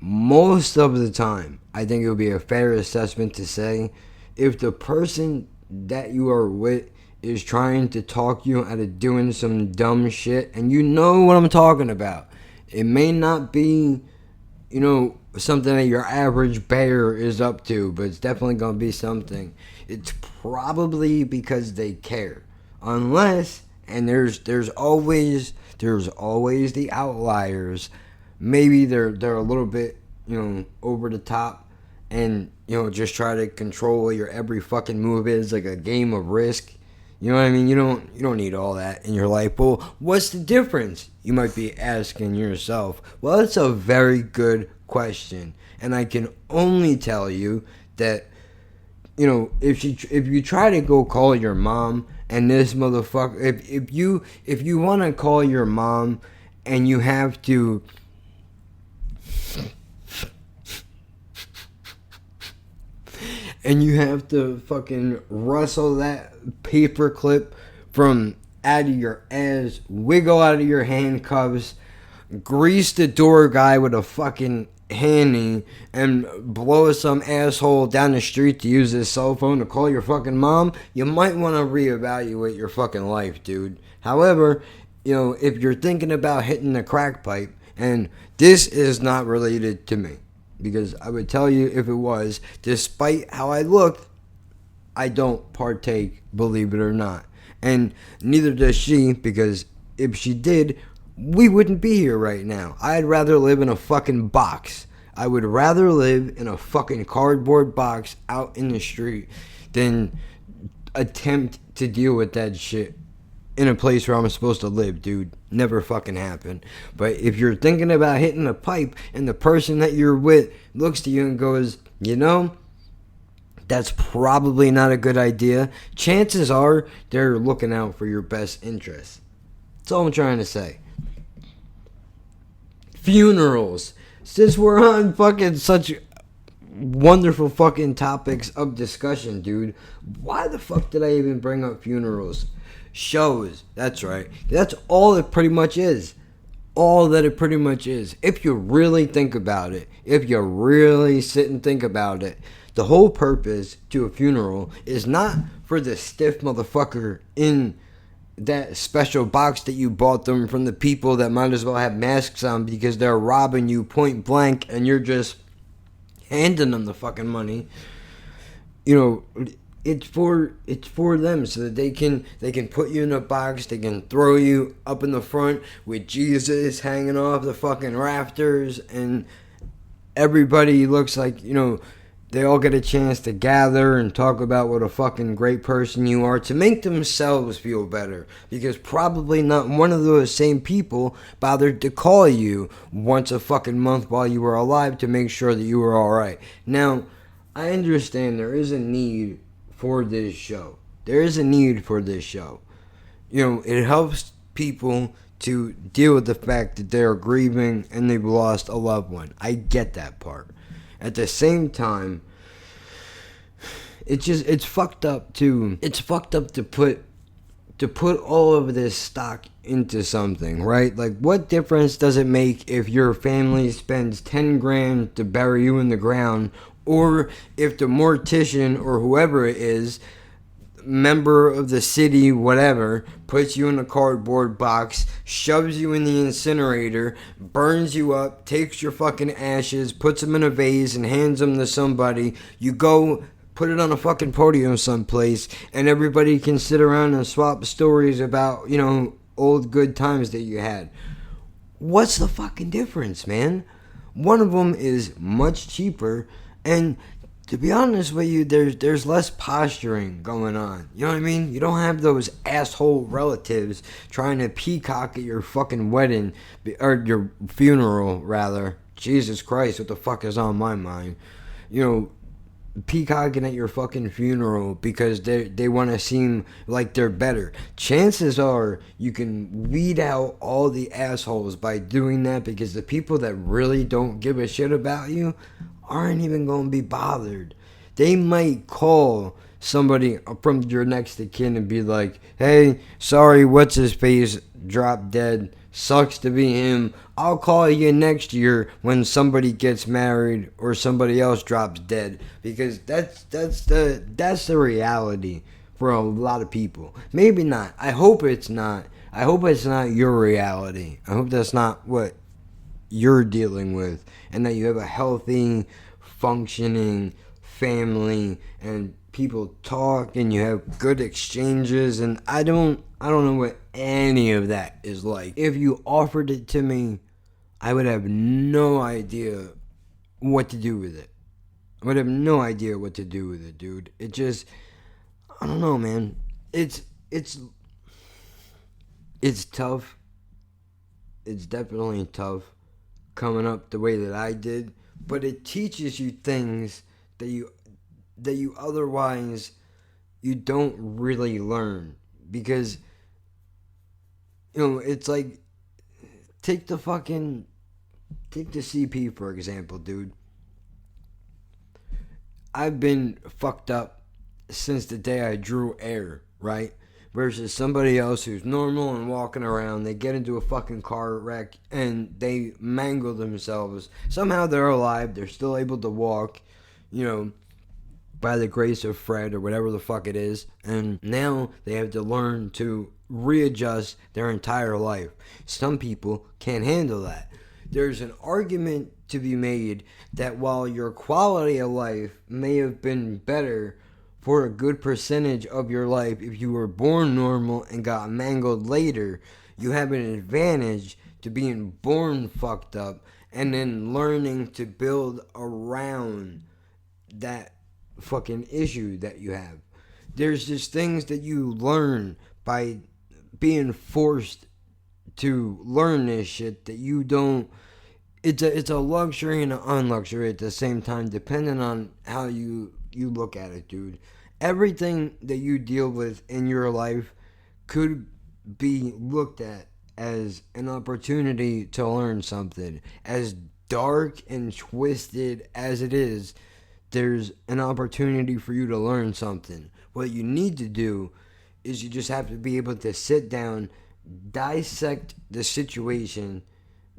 C: Most of the time, I think it would be a fair assessment to say, if the person that you are with is trying to talk you out of doing some dumb shit, and you know what I'm talking about, it may not be, you know, something that your average bear is up to, but it's definitely going to be something. It's probably because they care. Unless, and there's always the outliers. Maybe they're a little bit, you know, over the top and, you know, just try to control what your every fucking move is, like a game of Risk. You know what I mean? You don't need all that in your life. Well, what's the difference? You might be asking yourself. Well, it's a very good question. And I can only tell you that, you know, if you try to go call your mom and this motherfucker, if you want to call your mom and you have to and you have to fucking rustle that paper clip from out of your ass, wiggle out of your handcuffs, grease the door guy with a fucking handy, and blow some asshole down the street to use his cell phone to call your fucking mom, you might want to reevaluate your fucking life, dude. However, if you're thinking about hitting the crack pipe, and this is not related to me, because I would tell you if it was, despite how I look, I don't partake, believe it or not. And neither does she, because if she did, we wouldn't be here right now. I'd rather live in a fucking box. I would rather live in a fucking cardboard box out in the street than attempt to deal with that shit in a place where I'm supposed to live, dude. Never fucking happen. But if you're thinking about hitting a pipe and the person that you're with looks to you and goes, that's probably not a good idea, chances are they're looking out for your best interests. That's all I'm trying to say. Funerals. Since we're on fucking such wonderful fucking topics of discussion, dude, why the fuck did I even bring up funerals? Shows. That's right. That's all it pretty much is. All that it pretty much is. If you really think about it, if you really sit and think about it, the whole purpose to a funeral is not for the stiff motherfucker in that special box that you bought them from the people that might as well have masks on because they're robbing you point blank and you're just handing them the fucking money. It's for them so that they can put you in a box, they can throw you up in the front with Jesus hanging off the fucking rafters, and everybody looks like, they all get a chance to gather and talk about what a fucking great person you are to make themselves feel better. Because probably not one of those same people bothered to call you once a fucking month while you were alive to make sure that you were alright. Now, I understand there is a need for this show. There is a need for this show. It helps people to deal with the fact that they're grieving and they've lost a loved one. I get that part. At the same time, it's fucked up to put all of this stock into something, right? Like, what difference does it make if your family spends 10 grand to bury you in the ground, or if the mortician or whoever it is, member of the city, whatever, puts you in a cardboard box, shoves you in the incinerator, burns you up, takes your fucking ashes, puts them in a vase and hands them to somebody. You go put it on a fucking podium someplace and everybody can sit around and swap stories about, old good times that you had. What's the fucking difference, man? One of them is much cheaper, and to be honest with you, there's less posturing going on. You know what I mean? You don't have those asshole relatives trying to peacock at your fucking wedding, or your funeral, rather. Jesus Christ, what the fuck is on my mind? Peacocking at your fucking funeral because they want to seem like they're better. Chances are you can weed out all the assholes by doing that, because the people that really don't give a shit about you aren't even going to be bothered. They might call somebody from your next of kin and be like, hey, sorry, what's his face dropped dead. Sucks to be him. I'll call you next year when somebody gets married or somebody else drops dead. Because that's the reality for a lot of people. Maybe not. I hope it's not. I hope it's not your reality. I hope that's not what you're dealing with, and that you have a healthy, functioning family and people talk and you have good exchanges. And I don't know what any of that is like. If you offered it to me, I would have no idea what to do with it. I would have no idea what to do with it, dude. It just, I don't know, man. It's tough. It's definitely tough coming up the way that I did, but it teaches you things that you otherwise you don't really learn, because it's like, take the CP for example, dude. I've been fucked up since the day I drew air, right? Versus somebody else who's normal and walking around, they get into a fucking car wreck and they mangle themselves. Somehow they're alive, they're still able to walk, you know, by the grace of Fred or whatever the fuck it is. And now they have to learn to readjust their entire life. Some people can't handle that. There's an argument to be made that while your quality of life may have been better for a good percentage of your life if you were born normal and got mangled later, you have an advantage to being born fucked up and then learning to build around that fucking issue that you have. There's just things that you learn by being forced to learn this shit that you don't. It's a luxury and an unluxury at the same time, depending on how you look at it, dude. Everything that you deal with in your life could be looked at as an opportunity to learn something. As dark and twisted as it is, there's an opportunity for you to learn something. What you need to do is you just have to be able to sit down, dissect the situation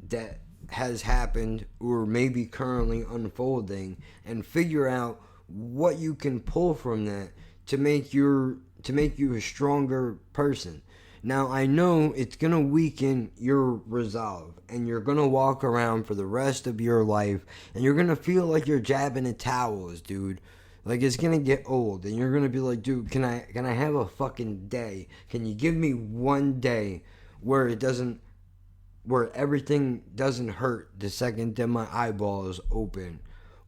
C: that has happened or maybe currently unfolding, and figure out what you can pull from that to make you a stronger person. Now, I know it's going to weaken your resolve, and you're going to walk around for the rest of your life, and you're going to feel like you're jabbing at towels, dude. Like, it's going to get old, and you're going to be like, dude, can I have a fucking day? Can you give me one day where everything doesn't hurt the second that my eyeball is open?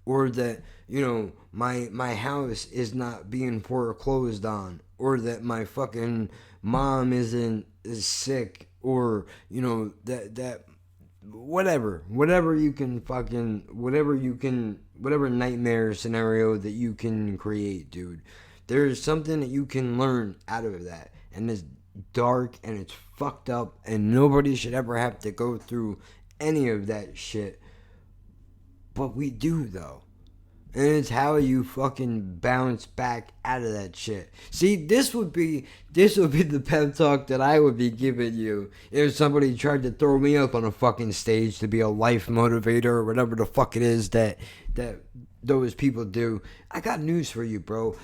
C: Or that, you know, my house is not being foreclosed on, or that my fucking mom is sick, or, you know, that whatever nightmare scenario that you can create, dude. There's something that you can learn out of that, and it's dark and it's fucked up, and nobody should ever have to go through any of that shit. But we do, though. And it's how you fucking bounce back out of that shit. See, this would be the pep talk that I would be giving you if somebody tried to throw me up on a fucking stage to be a life motivator or whatever the fuck it is that those people do. I got news for you, bro.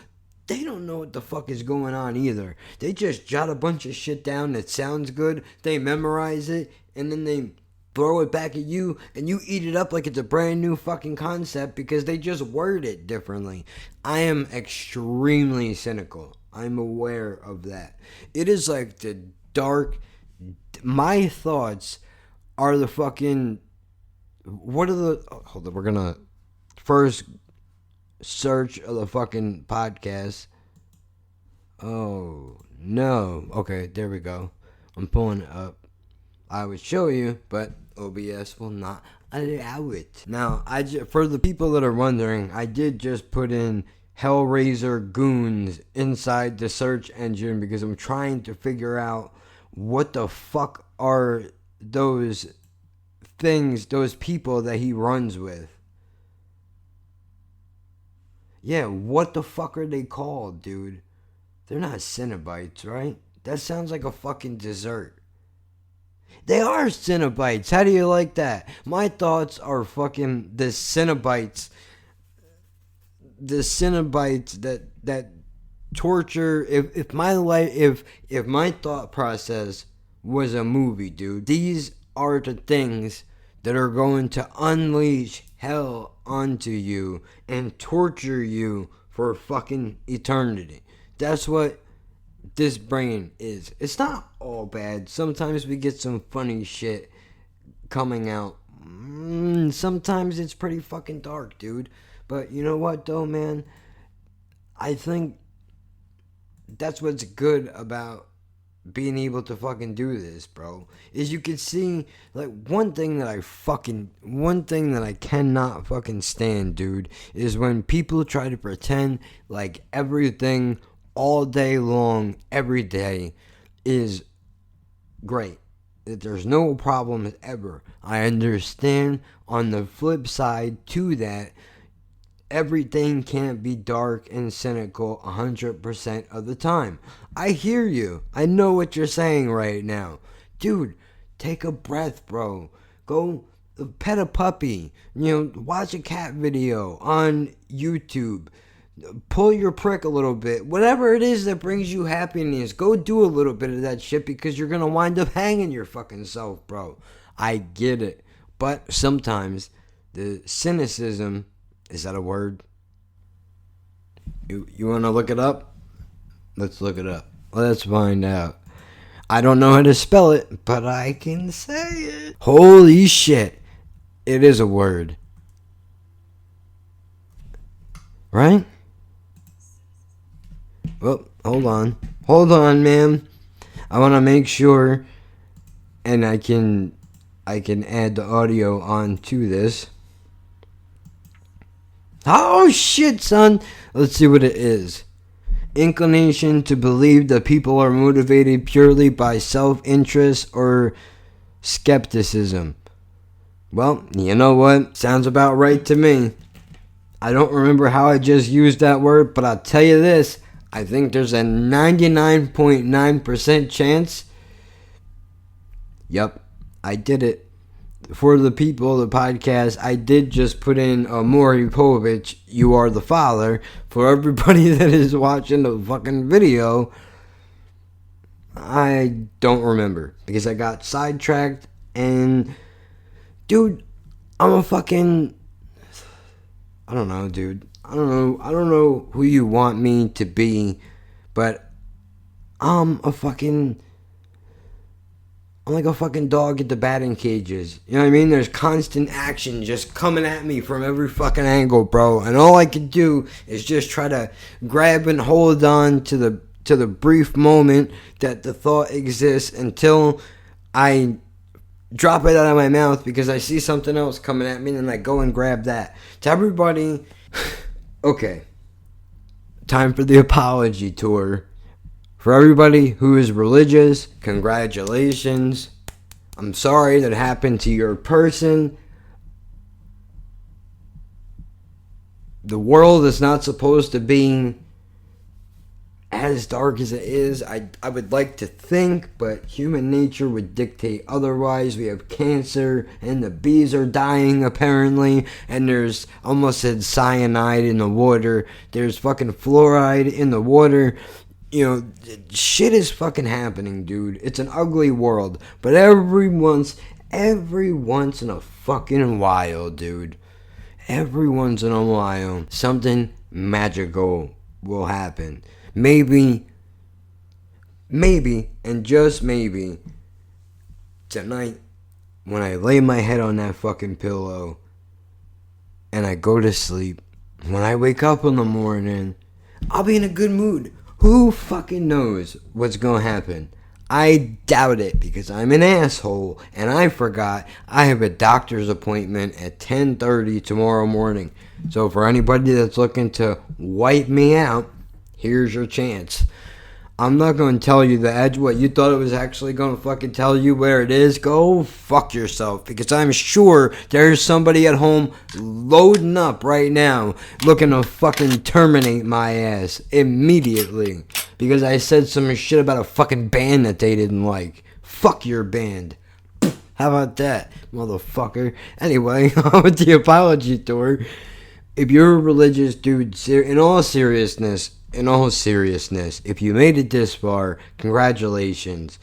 C: They don't know what the fuck is going on either. They just jot a bunch of shit down that sounds good, they memorize it, and then they throw it back at you, and you eat it up like it's a brand new fucking concept because they just word it differently. I am extremely cynical. I'm aware of that. It is like the dark. My thoughts are the fucking. What are the. Hold on, we're gonna first search of the fucking podcast. Oh no. Okay, there we go. I'm pulling it up. I would show you, but OBS will not allow it. Now, for the people that are wondering, I did just put in Hellraiser Goons inside the search engine because I'm trying to figure out what the fuck are those things, those people that he runs with. Yeah, what the fuck are they called, dude? They're not Cenobites, right? That sounds like a fucking dessert. They are Cenobites. How do you like that? My thoughts are fucking the Cenobites. The Cenobites that torture. If my thought process was a movie, dude, these are the things that are going to unleash hell onto you and torture you for fucking eternity. That's what this brain is. It's not all bad. Sometimes we get some funny shit coming out. Sometimes it's pretty fucking dark, dude. But you know what, though, man? I think that's what's good about being able to fucking do this, bro. Is you can see, like, one thing that I cannot fucking stand, dude, is when people try to pretend like everything all day long, every day, is great. That there's no problems ever. I understand on the flip side to that, everything can't be dark and cynical 100% of the time. I hear you. I know what you're saying right now. Dude, take a breath, bro. Go pet a puppy. Watch a cat video on YouTube. Pull your prick a little bit. Whatever it is that brings you happiness, go do a little bit of that shit, because you're going to wind up hanging your fucking self, bro. I get it. But sometimes the cynicism, is that a word? You want to look it up? Let's look it up. Let's find out. I don't know how to spell it, but I can say it. Holy shit. It is a word. Right? Well, hold on. Hold on, ma'am. I want to make sure, and I can add the audio onto this. Oh shit, son. Let's see what it is. Inclination to believe that people are motivated purely by self-interest or skepticism. Well, you know what? Sounds about right to me. I don't remember how I just used that word, but I'll tell you this. I think there's a 99.9% chance. Yep, I did it. For the people of the podcast, I did just put in Maury Povich, you are the father. For everybody that is watching the fucking video, I don't remember, because I got sidetracked. And dude, I'm a fucking, I don't know, dude. I don't know who you want me to be, but I'm like a fucking dog at the batting cages. You know what I mean? There's constant action just coming at me from every fucking angle, bro. And all I can do is just try to grab and hold on to the brief moment that the thought exists until I drop it out of my mouth, because I see something else coming at me, and then I go and grab that. To everybody, okay, time for the apology tour. For everybody who is religious, congratulations. I'm sorry that happened to your person. The world is not supposed to be as dark as it is. I would like to think, but human nature would dictate otherwise. We have cancer, and the bees are dying apparently, and there's almost said cyanide in the water. There's fucking fluoride in the water. Shit is fucking happening, dude. It's an ugly world, but every once in a fucking while, dude, every once in a while, something magical will happen. Maybe, and just maybe, tonight, when I lay my head on that fucking pillow and I go to sleep, when I wake up in the morning, I'll be in a good mood. Who fucking knows what's gonna happen? I doubt it, because I'm an asshole and I forgot I have a doctor's appointment at 10:30 tomorrow morning. So for anybody that's looking to wipe me out, here's your chance. I'm not going to tell you the edge. What, you thought it was actually going to fucking tell you where it is? Go fuck yourself, because I'm sure there's somebody at home loading up right now looking to fucking terminate my ass immediately because I said some shit about a fucking band that they didn't like. Fuck your band. How about that, motherfucker? Anyway, with the apology tour, if you're a religious dude, in all seriousness, if you made it this far, congratulations.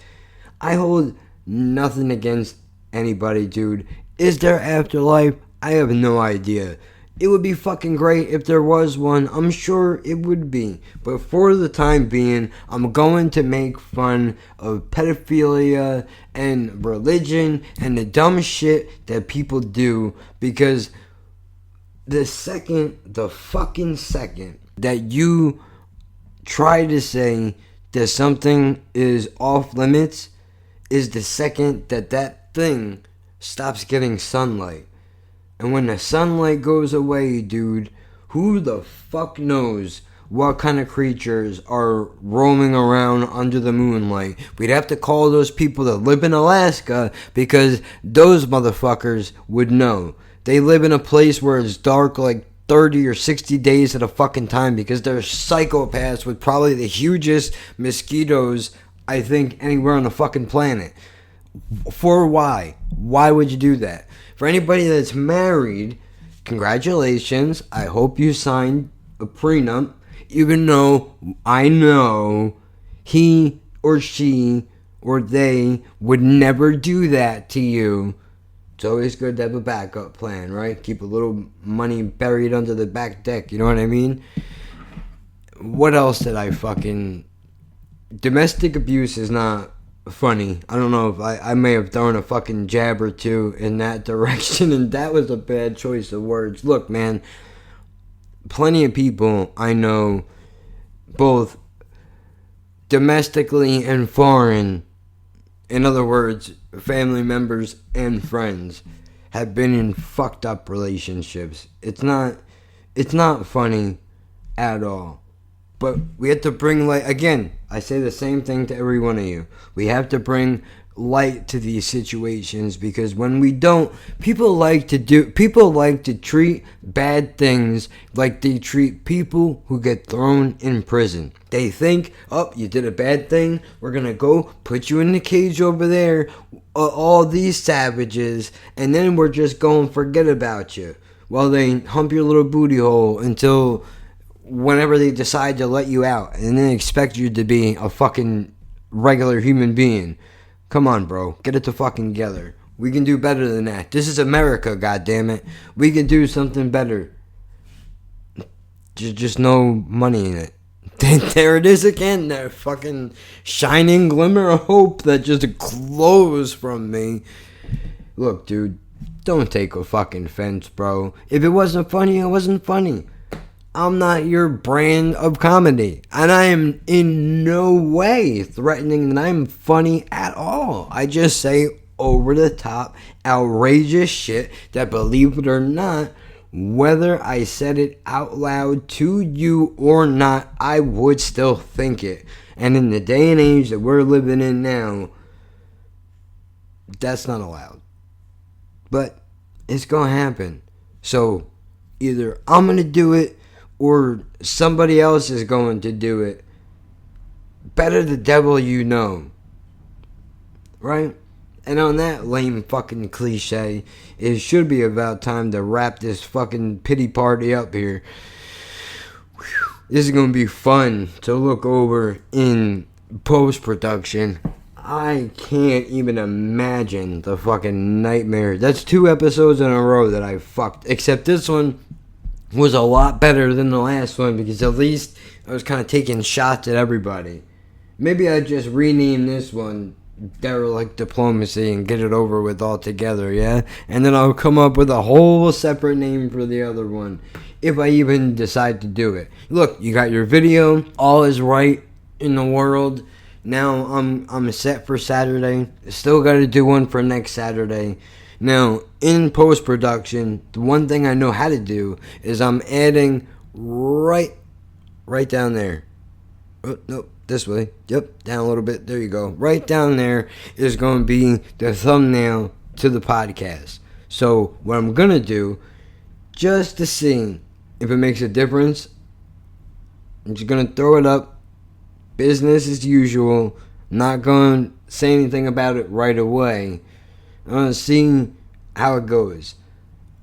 C: I hold nothing against anybody, dude. Is there afterlife? I have no idea. It would be fucking great if there was one. I'm sure it would be. But for the time being, I'm going to make fun of pedophilia and religion and the dumb shit that people do, because the fucking second that you try to say that something is off limits is the second that thing stops getting sunlight. And when the sunlight goes away, dude, who the fuck knows what kind of creatures are roaming around under the moonlight? We'd have to call those people that live in Alaska, because those motherfuckers would know. They live in a place where it's dark like 30 or 60 days at a fucking time because they're psychopaths with probably the hugest mosquitoes, I think, anywhere on the fucking planet. For why? Why would you do that? For anybody that's married, congratulations. I hope you signed a prenup, even though I know he or she or they would never do that to you. It's always good to have a backup plan, right? Keep a little money buried under the back deck, you know what I mean? What else did I fucking... Domestic abuse is not funny. I don't know if I may have thrown a fucking jab or two in that direction, and that was a bad choice of words. Look, man, plenty of people I know, both domestically and foreign, in other words, family members and friends, have been in fucked up relationships. It's not funny at all. But we have to bring light. Again, I say the same thing to every one of you. We have to bring light to these situations, because when we don't, people like to treat bad things like they treat people who get thrown in prison. They think, oh, you did a bad thing, we're gonna go put you in the cage over there, all these savages, and then we're just gonna forget about you while they hump your little booty hole until whenever they decide to let you out, and then expect you to be a fucking regular human being. Come on, bro. Get it the fucking together. We can do better than that. This is America, goddammit. We can do something better. Just no money in it. There it is again. That fucking shining glimmer of hope that just glows from me. Look, dude. Don't take a fucking offense, bro. If it wasn't funny, it wasn't funny. I'm not your brand of comedy. And I am in no way threatening that I'm funny at all. I just say over the top, outrageous shit that, believe it or not, whether I said it out loud to you or not, I would still think it. And in the day and age that we're living in now, that's not allowed. But it's gonna happen. So either I'm gonna do it or somebody else is going to do it. Better the devil you know. Right? And on that lame fucking cliche, it should be about time to wrap this fucking pity party up here. This is going to be fun to look over in post-production. I can't even imagine the fucking nightmare. That's 2 episodes in a row that I fucked. Except this one was a lot better than the last one, because at least I was kind of taking shots at everybody. Maybe I just rename this one Derelict Diplomacy and get it over with altogether, yeah? And then I'll come up with a whole separate name for the other one, if I even decide to do it. Look, you got your video, all is right in the world. Now I'm set for Saturday. Still got to do one for next Saturday. Now, in post-production, the one thing I know how to do is I'm adding right down there. Oh, nope, this way. Yep, down a little bit. There you go. Right down there is going to be the thumbnail to the podcast. So, what I'm going to do, just to see if it makes a difference, I'm just going to throw it up. Business as usual. Not going to say anything about it right away. I'm going to see how it goes.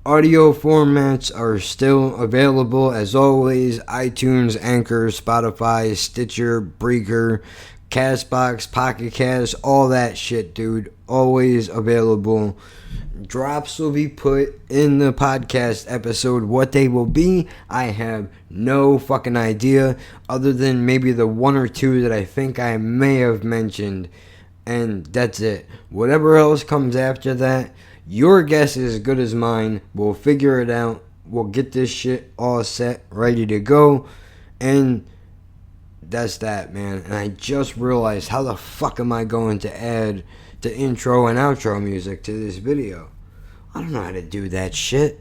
C: Audio formats are still available as always. iTunes, Anchor, Spotify, Stitcher, Breaker, CastBox, Pocket Cast, all that shit, dude. Always available. Drops will be put in the podcast episode. What they will be, I have no fucking idea, other than maybe the 1 or 2 that I think I may have mentioned. And that's it. Whatever else comes after that, your guess is as good as mine. We'll figure it out. We'll get this shit all set, ready to go. And that's that, man. And I just realized, how the fuck am I going to add the intro and outro music to this video? I don't know how to do that shit.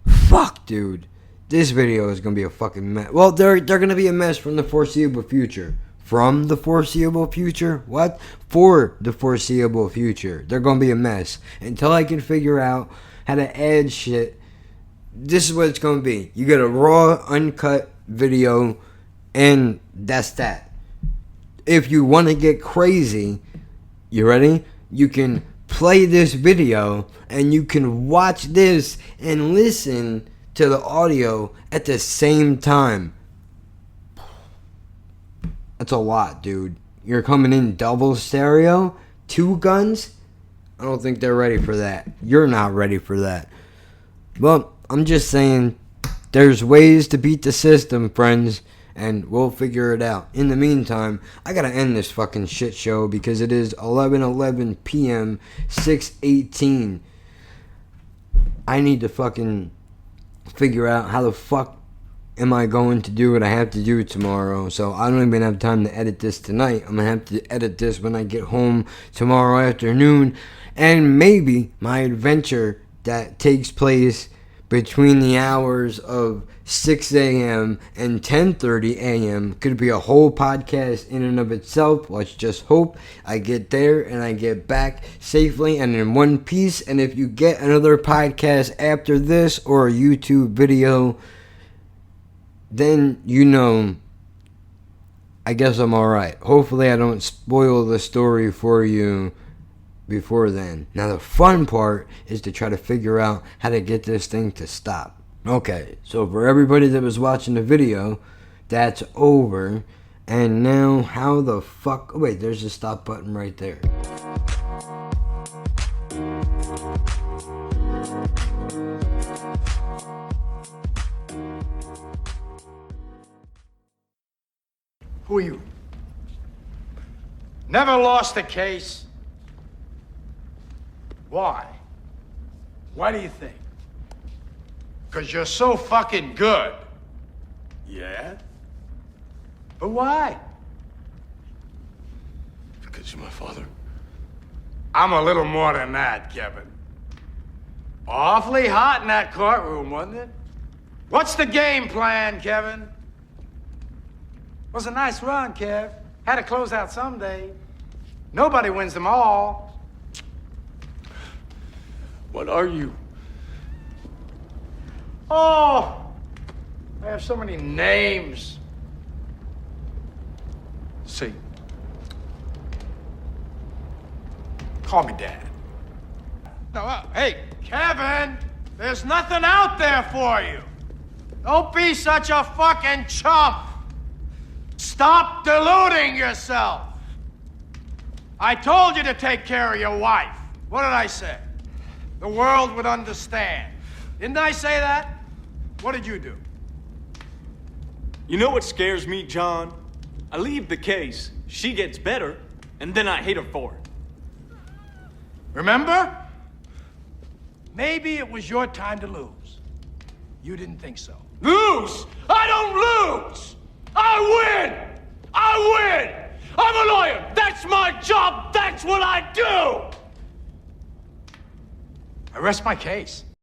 C: Fuck, dude. This video is going to be a fucking mess. Well, they're going to be a mess from the foreseeable future. From the foreseeable future? What? For the foreseeable future. They're going to be a mess. Until I can figure out how to add shit this is what it's going to be. You get a raw, uncut video, and that's that. If you want to get crazy, you ready? You can play this video, and you can watch this and listen to the audio at the same time. That's a lot, dude. You're coming in double stereo, 2 guns? I don't think they're ready for that. You're not ready for that. Well, I'm just saying, there's ways to beat the system, friends, and we'll figure it out. In the meantime, I gotta end this fucking shit show because it is 11:11 p.m., 6:18. I need to fucking figure out how the fuck am I going to do what I have to do tomorrow. So I don't even have time to edit this tonight. I'm gonna have to edit this when I get home tomorrow afternoon. And maybe my adventure that takes place between the hours of 6 a.m. and 10:30 a.m. could be a whole podcast in and of itself. Let's just hope I get there and I get back safely and in one piece. And if you get another podcast after this or a YouTube video, then you know, I guess I'm alright. Hopefully I don't spoil the story for you before then. Now the fun part is to try to figure out how to get this thing to stop. Okay, so for everybody that was watching the video, that's over. And now how the fuck... Oh, wait, there's a stop button right there.
K: Who are you? Never lost a case. Why? Why do you think? Because you're so fucking good. Yeah? But why?
I: Because you're my father.
K: I'm a little more than that, Kevin. Awfully hot in that courtroom, wasn't it? What's the game plan, Kevin? Was a nice run, Kev. Had to close out someday. Nobody wins them all.
I: What are you?
K: Oh, I have so many names.
I: See.
K: Call me Dad. No, hey, Kevin, there's nothing out there for you. Don't be such a fucking chump. Stop deluding yourself. I told you to take care of your wife. What did I say? The world would understand. Didn't I say that? What did you do?
B: You know what scares me, John? I leave the case, she gets better, and then I hate her for it.
K: Remember? Maybe it was your time to lose. You didn't think so.
B: Lose? I don't lose! I win! I win! I'm a lawyer! That's my job! That's what I do!
K: I rest my case.